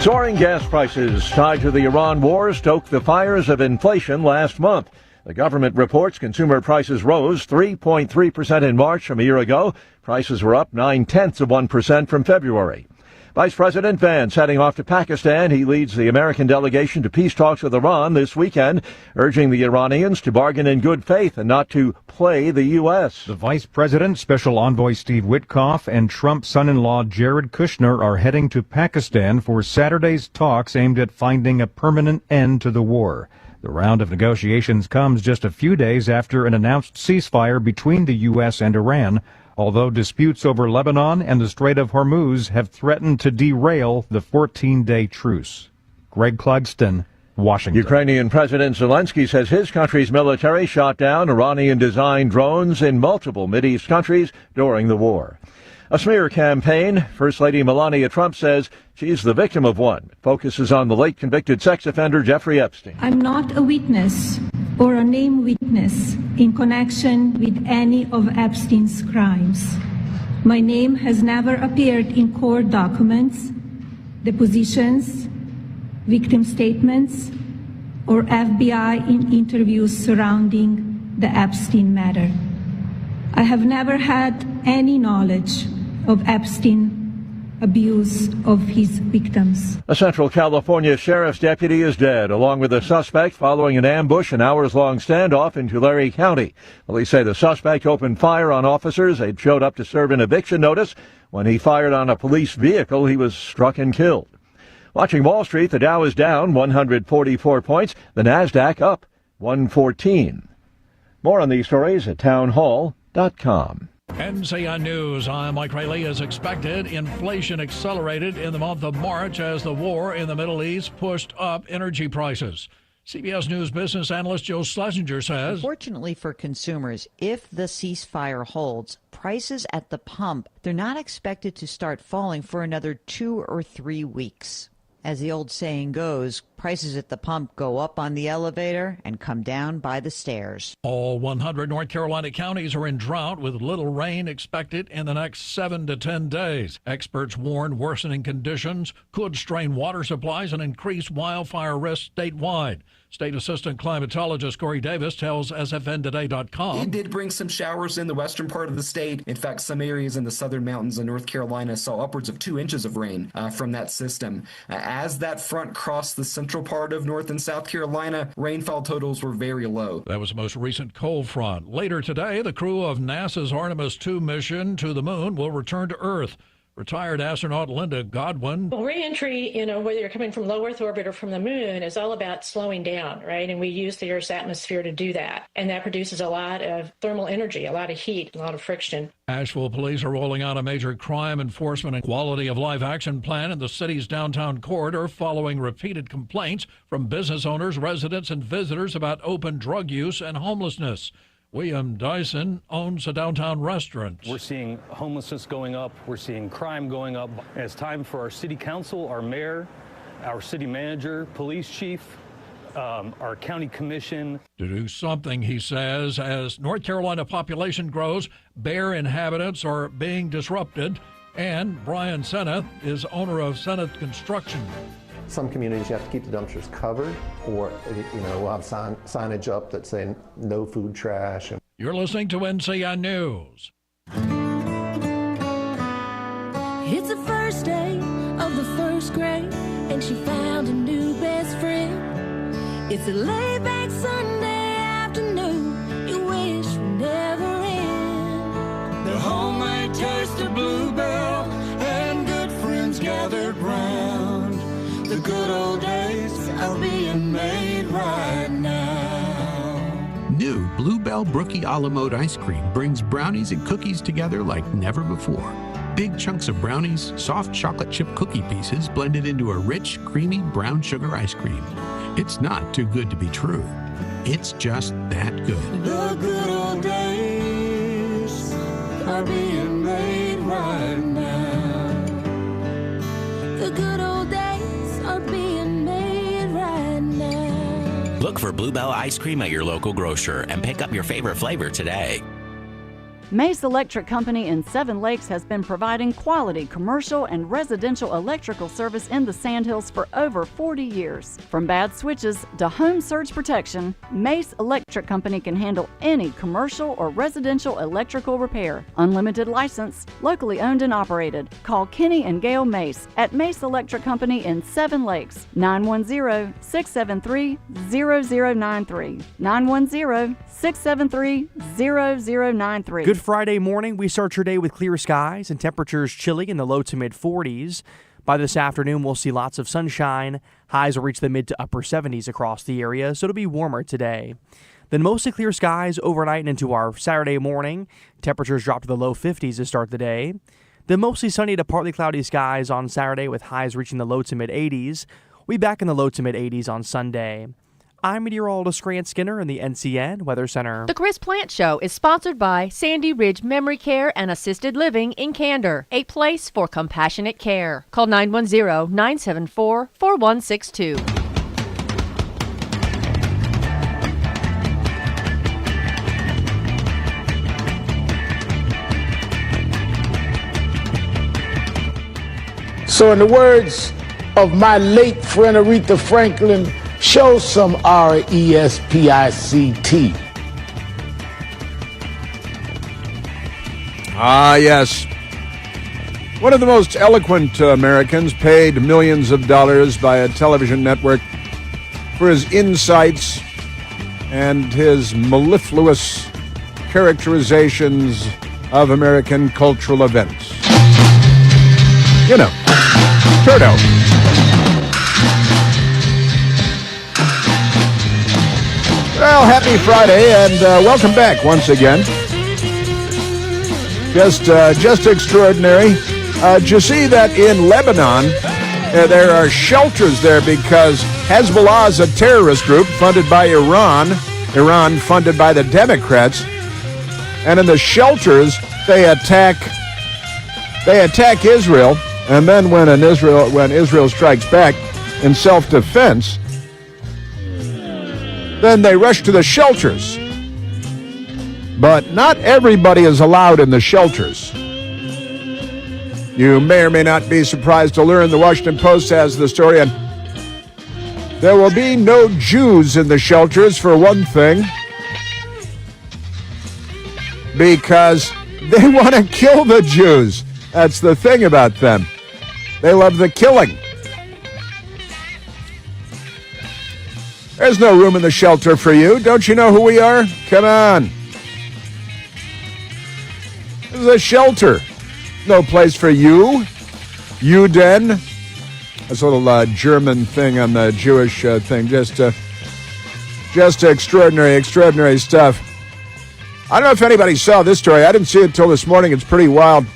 Soaring gas prices tied to the Iran war stoked the fires of inflation last month. The government reports consumer prices rose 3.3% in March from a year ago. Prices were up 0.9% from February. Vice President Vance heading off to Pakistan. He leads the American delegation to peace talks with Iran this weekend, urging the Iranians to bargain in good faith and not to play the U.S. The Vice President, Special Envoy Steve Witkoff, and Trump's son-in-law Jared Kushner are heading to Pakistan for Saturday's talks aimed at finding a permanent end to the war. The round of negotiations comes just a few days after an announced ceasefire between the U.S. and Iran, although disputes over Lebanon and the Strait of Hormuz have threatened to derail the 14-day truce. Greg Clugston, Washington. Ukrainian President Zelensky says his country's military shot down Iranian-designed drones in multiple Mideast countries during the war. A smear campaign. First Lady Melania Trump says she's the victim of one. Focuses on the late convicted sex offender Jeffrey Epstein. I'm not a witness or a named witness in connection with any of Epstein's crimes. My name has never appeared in court documents, depositions, victim statements, or FBI in interviews surrounding the Epstein matter. I have never had any knowledge of Epstein abuse of his victims. A Central California sheriff's deputy is dead, along with a suspect following an ambush and hours-long standoff in Tulare County. Police say the suspect opened fire on officers. They showed up to serve an eviction notice. When he fired on a police vehicle, he was struck and killed. Watching Wall Street, the Dow is down 144 points. The Nasdaq up 114. More on these stories at townhall.com. NCN News, I'm Mike Rayleigh. As expected, inflation accelerated in the month of March as the war in the Middle East pushed up energy prices. CBS News business analyst Joe Schlesinger says, unfortunately for consumers, if the ceasefire holds, prices at the pump, they're not expected to start falling for another 2 or 3 weeks. As the old saying goes, prices at the pump go up on the elevator and come down by the stairs. All 100 North Carolina counties are in drought with little rain expected in the next 7 to 10 days. Experts warn worsening conditions could strain water supplies and increase wildfire risk statewide. State Assistant Climatologist Corey Davis tells SFNtoday.com. It did bring some showers in the western part of the state. In fact, some areas in the southern mountains of North Carolina saw upwards of 2 inches of rain from that system. As that front crossed the central part of North and South Carolina, rainfall totals were very low. That was the most recent cold front. Later today, the crew of NASA's Artemis II mission to the moon will return to Earth. Retired astronaut Linda Godwin. Well, re-entry, whether you're coming from low Earth orbit or from the moon, is all about slowing down, right? And we use the Earth's atmosphere to do that. And that produces a lot of thermal energy, a lot of heat, a lot of friction. Asheville police are rolling out a major crime enforcement and quality of life action plan in the city's downtown corridor following repeated complaints from business owners, residents, and visitors about open drug use and homelessness. William Dyson owns a downtown restaurant. We're seeing homelessness going up. We're seeing crime going up. And it's time for our city council, our mayor, our city manager, police chief, our county commission to do something, he says. As North Carolina population grows, Bear inhabitants are being disrupted. And Brian Senneth is owner of Senneth Construction. Some communities, you have to keep the dumpsters covered, or we'll have signage up that say no food trash. You're listening to NCN News. It's the first day of the first grade, and she found a new best friend. It's a laid-back Sunday afternoon you wish would never end. The homemade taste of Bluebell and good friends gathered round. The good old days are being made right now. New Bluebell Brookie a la mode ice cream brings brownies and cookies together like never before. Big chunks of brownies, soft chocolate chip cookie pieces blended into a rich, creamy brown sugar ice cream. It's not too good to be true. It's just that good. The good old days are being made right now. The good old days are being made right now. Look for Bluebell ice cream at your local grocer and pick up your favorite flavor today. Mace Electric Company in Seven Lakes has been providing quality commercial and residential electrical service in the Sandhills for over 40 years. From bad switches to home surge protection, Mace Electric Company can handle any commercial or residential electrical repair. Unlimited license, locally owned and operated. Call Kenny and Gail Mace at Mace Electric Company in Seven Lakes, 910-673-0093. 910-673-0093. Good Friday morning. We start your day with clear skies and temperatures chilly in the low to mid 40s. By this afternoon, we'll see lots of sunshine. Highs will reach the mid to upper 70s across the area, so it'll be warmer today. Then mostly clear skies overnight and into our Saturday morning. Temperatures drop to the low 50s to start the day. Then mostly sunny to partly cloudy skies on Saturday with highs reaching the low to mid 80s. We'll be back in the low to mid 80s on Sunday. I'm meteorologist Grant Skinner in the NCN Weather Center. The Chris Plant Show is sponsored by Sandy Ridge Memory Care and Assisted Living in Candor, a place for compassionate care. Call 910-974-4162. So in the words of my late friend Aretha Franklin, show some RESPICT. Ah, yes. One of the most eloquent Americans, paid millions of dollars by a television network for his insights and his mellifluous characterizations of American cultural events. You know, Turdo. Well, happy Friday, and welcome back once again. Just extraordinary. Did you see that in Lebanon, there are shelters there because Hezbollah is a terrorist group funded by Iran funded by the Democrats, and in the shelters they attack Israel, and then when Israel strikes back in self-defense, then they rush to the shelters. But not everybody is allowed in the shelters. You may or may not be surprised to learn the Washington Post has the story, and there will be no Jews in the shelters, for one thing, because they want to kill the Jews. That's the thing about them. They love the killing. There's no room in the shelter for you. Don't you know who we are? Come on. This is a shelter. No place for you. Juden. This little German thing on the Jewish thing. Just extraordinary stuff. I don't know if anybody saw this story. I didn't see it till this morning. It's pretty wild.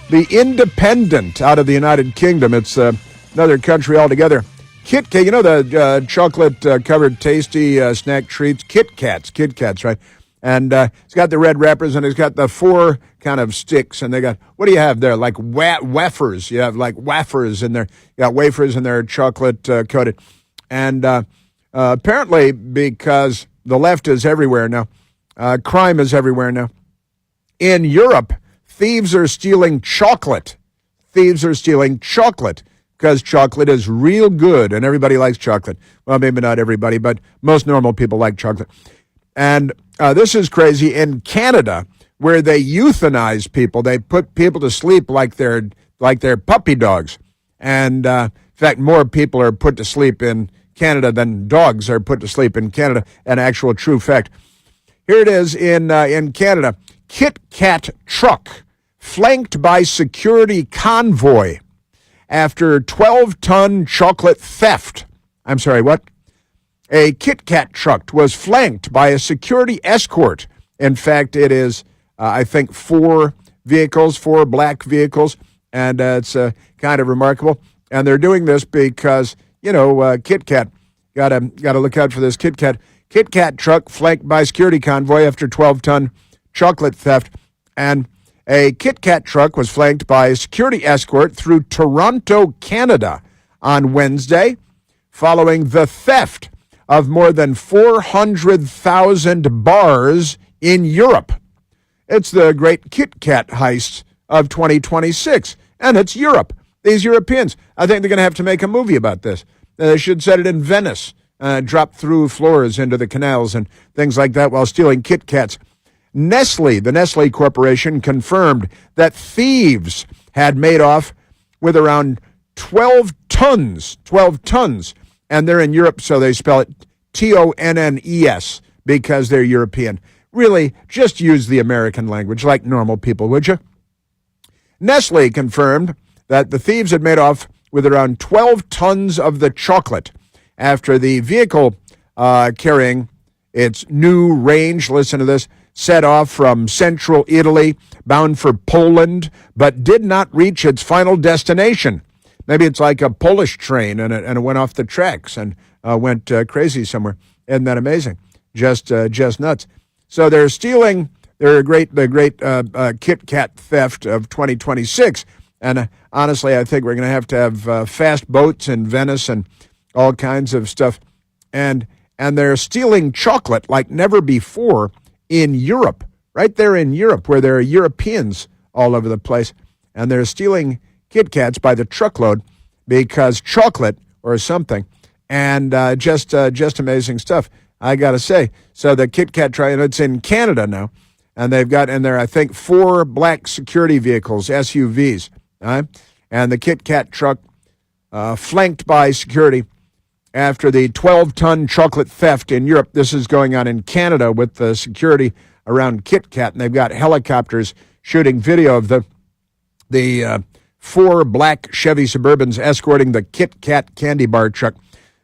The Independent out of the United Kingdom. It's another country altogether. Kit Kat, you know the chocolate-covered tasty snack treats? Kit Kats, right? And it's got the red wrappers, and it's got the 4 kind of sticks, and they got, what do you have there? Like wafers. You have like wafers in there. You got wafers in there, chocolate-coated. And apparently, because the left is everywhere now, crime is everywhere now. In Europe, thieves are stealing chocolate. Because chocolate is real good, and everybody likes chocolate. Well, maybe not everybody, but most normal people like chocolate. And this is crazy. In Canada, where they euthanize people, they put people to sleep like they're puppy dogs. And in fact, more people are put to sleep in Canada than dogs are put to sleep in Canada. An actual true fact. Here it is in Canada. Kit Kat truck flanked by security convoy after 12-ton chocolate theft. I'm sorry, what? A Kit Kat truck was flanked by a security escort. In fact, it is, I think, 4 black vehicles, and it's kind of remarkable. And they're doing this because, Kit Kat, gotta look out for this Kit Kat. Kit Kat truck flanked by security convoy after 12-ton chocolate theft. And a Kit Kat truck was flanked by a security escort through Toronto, Canada on Wednesday, following the theft of more than 400,000 bars in Europe. It's the great Kit Kat heist of 2026, and it's Europe. These Europeans, I think they're going to have to make a movie about this. They should set it in Venice, drop through floors into the canals and things like that while stealing Kit Kats. Nestle, the Nestle Corporation, confirmed that thieves had made off with around 12 tons, and they're in Europe, so they spell it Tonnes, because they're European. Really, just use the American language like normal people, would you? Nestle confirmed that the thieves had made off with around 12 tons of the chocolate after the vehicle carrying its new range, listen to this, set off from central Italy, bound for Poland, but did not reach its final destination. Maybe it's like a Polish train, and it went off the tracks and went crazy somewhere. Isn't that amazing? Just nuts. So they're stealing the great Kit Kat theft of 2026. And honestly, I think we're going to have fast boats in Venice and all kinds of stuff. And they're stealing chocolate like never before in Europe, right there in Europe, where there are Europeans all over the place. And they're stealing Kit Kats by the truckload because chocolate or something. And just amazing stuff, I got to say. So the Kit Kat it's in Canada now. And they've got in there, I think, 4 black security vehicles, SUVs. And the Kit Kat truck flanked by security after the 12-ton chocolate theft in Europe. This is going on in Canada with the security around Kit Kat, and they've got helicopters shooting video of the 4 black Chevy Suburbans escorting the Kit Kat candy bar truck.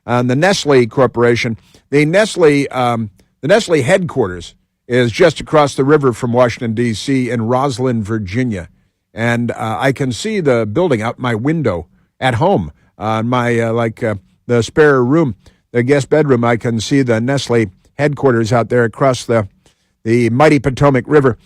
The Nestle Corporation, the Nestle headquarters is just across the river from Washington, D.C. in Roslyn, Virginia. And I can see the building out my window at home. The spare room, the guest bedroom, I can see the Nestle headquarters out there across the mighty Potomac River.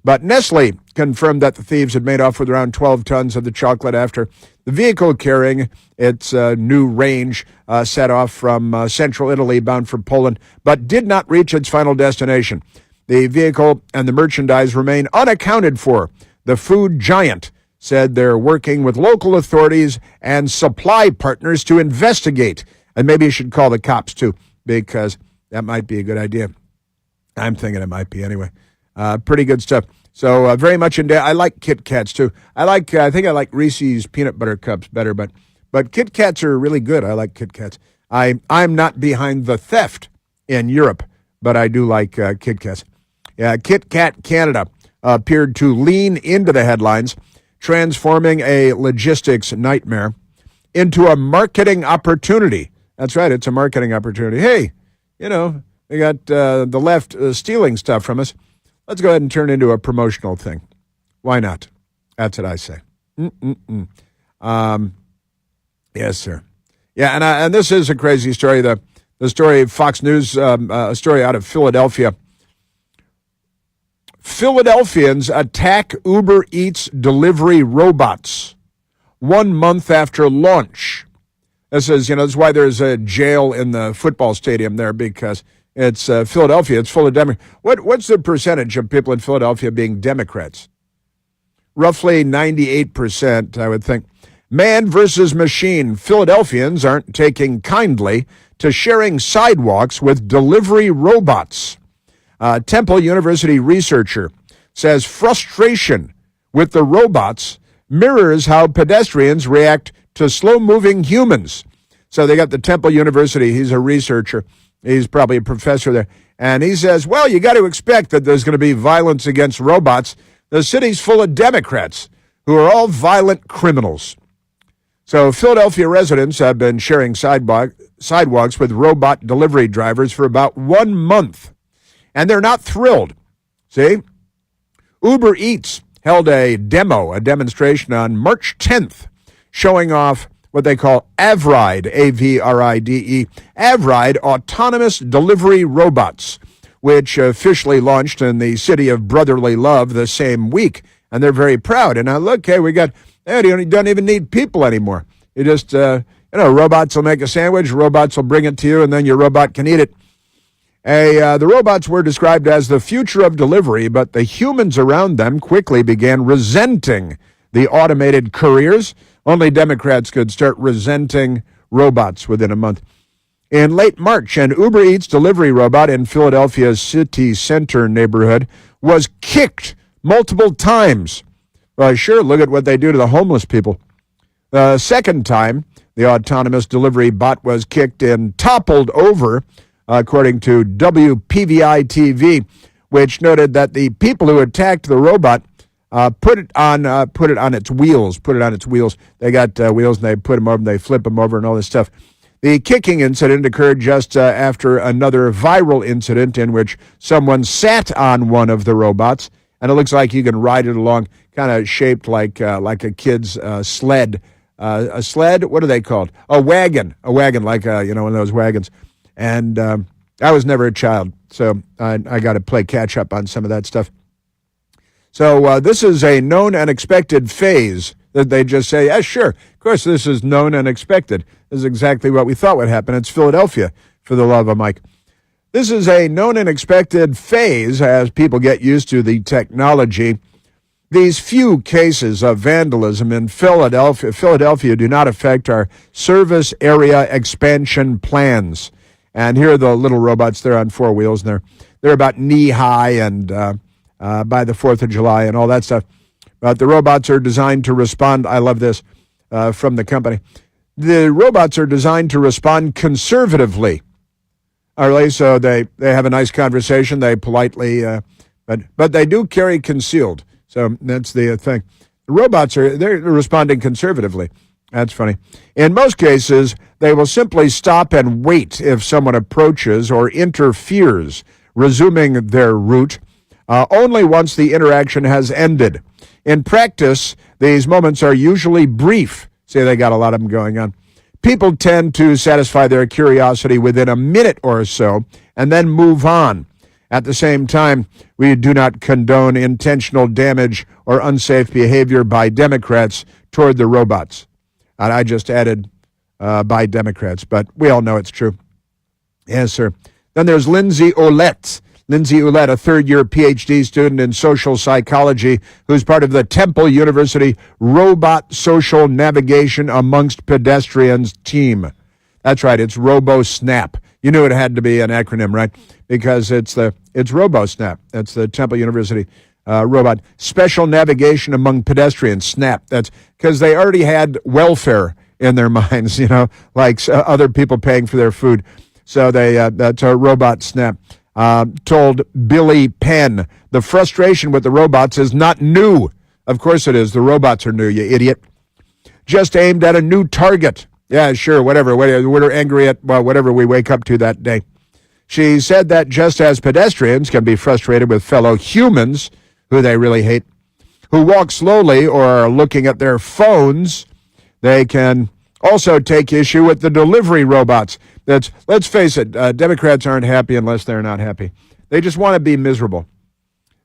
But Nestle confirmed that the thieves had made off with around 12 tons of the chocolate after the vehicle carrying its new range set off from central Italy bound for Poland, but did not reach its final destination. The vehicle and the merchandise remain unaccounted for. The food giant said they're working with local authorities and supply partners to investigate. And maybe you should call the cops, too, because that might be a good idea. I'm thinking it might be anyway. Pretty good stuff. So very much in I like Kit Kats, too. I think I like Reese's Peanut Butter Cups better, but Kit Kats are really good. I like Kit Kats. I'm not behind the theft in Europe, but I do like Kit Kats. Yeah, Kit Kat Canada appeared to lean into the headlines, transforming a logistics nightmare into a marketing opportunity. That's right, it's a marketing opportunity. Hey, we got the left stealing stuff from us. Let's go ahead and turn it into a promotional thing. Why not? That's what I say. Yes, sir. Yeah, and this is a crazy story. The story of Fox News, a story out of Philadelphia. Philadelphians attack Uber Eats delivery robots 1 month after launch. This is, that's why there's a jail in the football stadium there, because it's Philadelphia. It's full of Democrats. What's the percentage of people in Philadelphia being Democrats? Roughly 98%, I would think. Man versus machine. Philadelphians aren't taking kindly to sharing sidewalks with delivery robots. Temple University researcher says frustration with the robots mirrors how pedestrians react to slow-moving humans. So they got the Temple University. He's a researcher. He's probably a professor there. And he says, well, you got to expect that there's going to be violence against robots. The city's full of Democrats who are all violent criminals. So Philadelphia residents have been sharing sidewalks with robot delivery drivers for about 1 month. And they're not thrilled. See? Uber Eats held a demonstration on March 10th, showing off what they call AVRIDE, A-V-R-I-D-E, AVRIDE Autonomous Delivery Robots, which officially launched in the city of brotherly love the same week. And they're very proud. And now look, hey, you don't even need people anymore. You just, robots will make a sandwich, robots will bring it to you, and then your robot can eat it. The robots were described as the future of delivery, but the humans around them quickly began resenting the automated couriers. Only Democrats could start resenting robots within a month. In late March, an Uber Eats delivery robot in Philadelphia's city center neighborhood was kicked multiple times. Well, sure, look at what they do to the homeless people. The second time, the autonomous delivery bot was kicked and toppled over, according to WPVI-TV, which noted that the people who attacked the robot put it on its wheels. They got wheels, and they put them over, and they flip them over, and all this stuff. The kicking incident occurred just after another viral incident in which someone sat on one of the robots, and it looks like you can ride it along, kind of shaped like a kid's sled. A sled? What are they called? A wagon, like one of those wagons. And I was never a child, so I got to play catch up on some of that stuff. So this is a known and expected phase that they just say, yeah, sure, of course this is known and expected. This is exactly what we thought would happen. It's Philadelphia, for the love of Mike. This is a known and expected phase as people get used to the technology. These few cases of vandalism in Philadelphia do not affect our service area expansion plans. And here are the little robots. They're on four wheels, and they're about knee high, and by the 4th of July and all that stuff. But the robots are designed to respond. I love this from the company. The robots are designed to respond conservatively. All right, so they have a nice conversation. They politely, but they do carry concealed. So that's the thing. The robots they're responding conservatively. That's funny. In most cases, they will simply stop and wait if someone approaches or interferes, resuming their route only once the interaction has ended. In practice, these moments are usually brief. See, they got a lot of them going on. People tend to satisfy their curiosity within a minute or so and then move on. At the same time, we do not condone intentional damage or unsafe behavior by Democrats toward the robots. And I just added by Democrats, but we all know it's true. Yes, sir. Then there's Lindsay Ouellette. Lindsay Ouellette, a third-year PhD student in social psychology, who's part of the Temple University Robot Social Navigation Amongst Pedestrians team. That's right, it's RoboSnap. You knew it had to be an acronym, right? Because it's RoboSnap. That's the Temple University robot. Special Navigation Among Pedestrians, SNAP. That's because they already had welfare in their minds, like other people paying for their food. So that's a robot SNAP. Told Billy Penn, the frustration with the robots is not new. Of course it is. The robots are new, you idiot. Just aimed at a new target. Yeah, sure, whatever. We're angry at whatever we wake up to that day. She said that just as pedestrians can be frustrated with fellow humans, who they really hate, who walk slowly or are looking at their phones, they can also take issue with the delivery robots. Let's face it, Democrats aren't happy unless they're not happy. They just want to be miserable.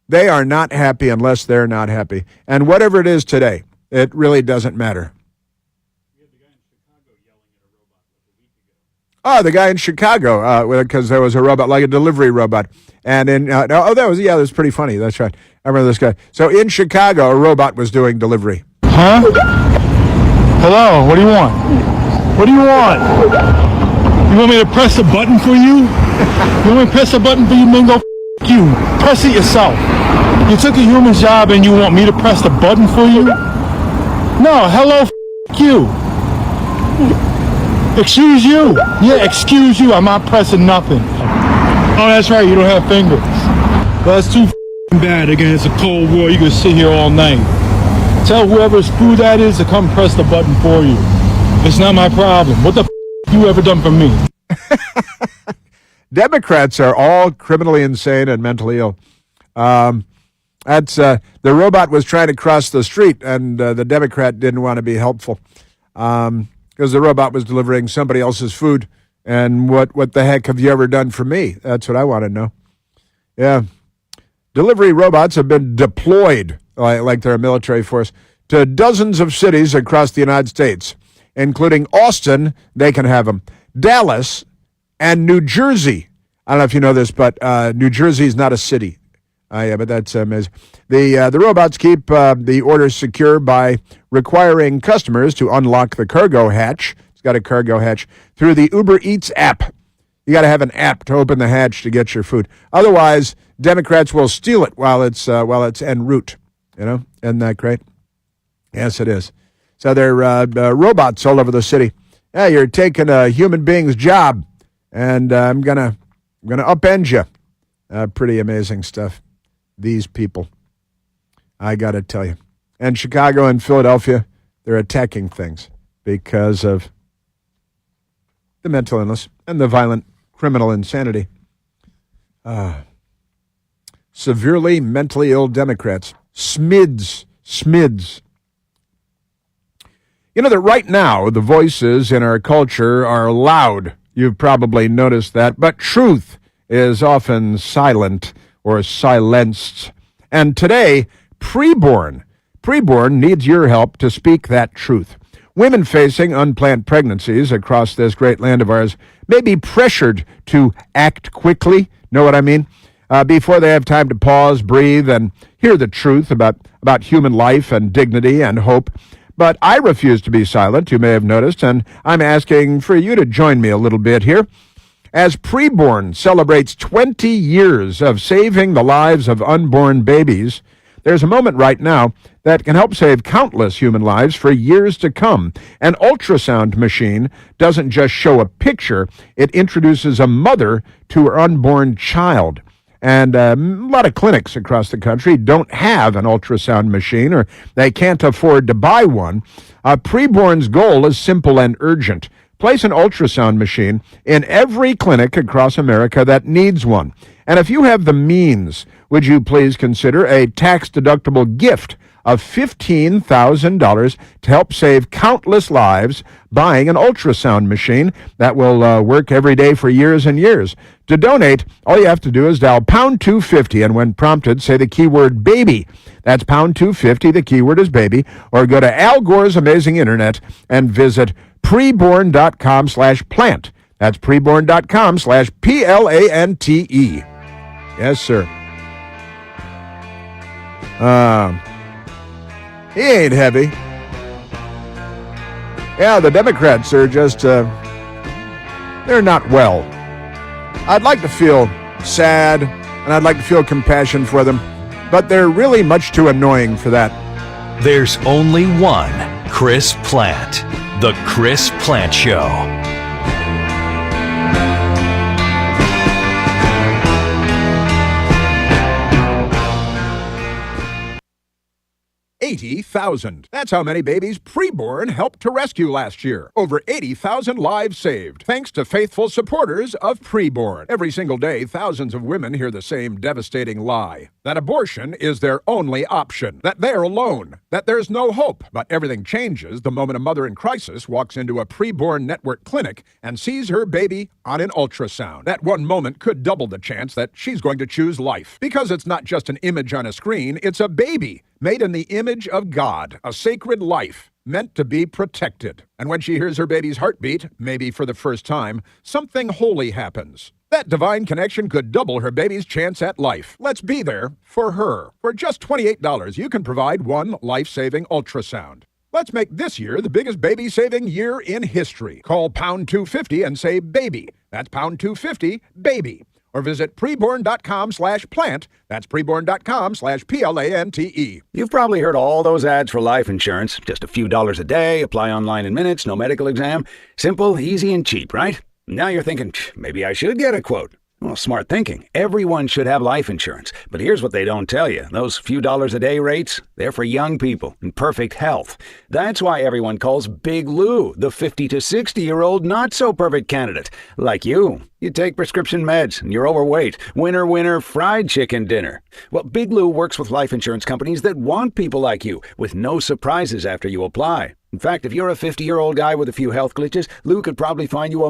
They are not happy unless they're not happy. And whatever it is today, it really doesn't matter. Oh, the guy in Chicago, because there was a robot, like a delivery robot. And that was pretty funny. That's right. I remember this guy. So in Chicago, a robot was doing delivery. Huh? Hello, what do you want? What do you want? You want me to press a button for you? You want me to press a button for you, Mingo? F*** you. Press it yourself. You took a human's job and you want me to press the button for you? No, hello, F*** you. Excuse you? Yeah, excuse you. I'm not pressing nothing. Oh, that's right. You don't have fingers. Well, that's too bad. Again, it's a cold war. You can sit here all night. Tell whoever's food that is to come press the button for you. It's not my problem. What the you ever done for me? Democrats are all criminally insane and mentally ill. The robot was trying to cross the street, and the Democrat didn't want to be helpful. Because the robot was delivering somebody else's food. And what the heck have you ever done for me? That's what I want to know. Yeah. Delivery robots have been deployed, like they're a military force, to dozens of cities across the United States, including Austin, they can have them, Dallas, and New Jersey. I don't know if you know this, but New Jersey is not a city. Yeah, but that's amazing. The robots keep the orders secure by requiring customers to unlock the cargo hatch. It's got a cargo hatch through the Uber Eats app. You got to have an app to open the hatch to get your food. Otherwise, Democrats will steal it while it's en route. Isn't that great? Yes, it is. So there are robots all over the city. Yeah, you're taking a human being's job, and I'm gonna upend you. Pretty amazing stuff. These people, I got to tell you. And Chicago and Philadelphia, they're attacking things because of the mental illness and the violent criminal insanity. Severely mentally ill Democrats. Smids. You know that right now the voices in our culture are loud. You've probably noticed that. But truth is often silent or silenced. And today, preborn needs your help to speak that truth. Women facing unplanned pregnancies across this great land of ours may be pressured to act quickly, know what I mean? Before they have time to pause, breathe, and hear the truth about human life and dignity and hope. But I refuse to be silent, you may have noticed, and I'm asking for you to join me a little bit here. As Preborn celebrates 20 years of saving the lives of unborn babies, there's a moment right now that can help save countless human lives for years to come. An ultrasound machine doesn't just show a picture, it introduces a mother to her unborn child. And a lot of clinics across the country don't have an ultrasound machine, or they can't afford to buy one. Preborn's goal is simple and urgent. Place an ultrasound machine in every clinic across America that needs one. And if you have the means, would you please consider a tax-deductible gift of $15,000 to help save countless lives buying an ultrasound machine that will work every day for years and years. To donate, all you have to do is dial pound 250, and when prompted, say the keyword baby. That's pound 250, the keyword is baby, or go to Al Gore's amazing internet and visit preborn.com/plant. That's preborn.com/PLANTE. Yes, sir. He ain't heavy. Yeah, the Democrats are just, they're not well. I'd like to feel sad, and I'd like to feel compassion for them, but they're really much too annoying for that. There's only one Chris Plant. The Chris Plant Show. $80,000. That's how many babies Preborn helped to rescue last year. Over 80,000 lives saved, thanks to faithful supporters of Preborn. Every single day, thousands of women hear the same devastating lie. That abortion is their only option. That they're alone. That there's no hope. But everything changes the moment a mother in crisis walks into a Preborn network clinic and sees her baby on an ultrasound. That one moment could double the chance that she's going to choose life. Because it's not just an image on a screen, it's a baby made in the image of God, a sacred life meant to be protected. And when she hears her baby's heartbeat, maybe for the first time, something holy happens. That divine connection could double her baby's chance at life. Let's be there for her. For just $28, you can provide one life-saving ultrasound. Let's make this year the biggest baby-saving year in history. Call pound 250 and say baby. That's pound 250, baby. Or visit preborn.com/plant. That's preborn.com/PLANTE. You've probably heard all those ads for life insurance. Just a few dollars a day, apply online in minutes, no medical exam. Simple, easy, and cheap, right? Now you're thinking, maybe I should get a quote. Well, smart thinking. Everyone should have life insurance. But here's what they don't tell you. Those few dollars a day rates, they're for young people in perfect health. That's why everyone calls Big Lou the 50 to 60-year-old not-so-perfect candidate. Like you. You take prescription meds and you're overweight. Winner, winner, fried chicken dinner. Well, Big Lou works with life insurance companies that want people like you, with no surprises after you apply. In fact, if you're a 50-year-old guy with a few health glitches, Lou could probably find you a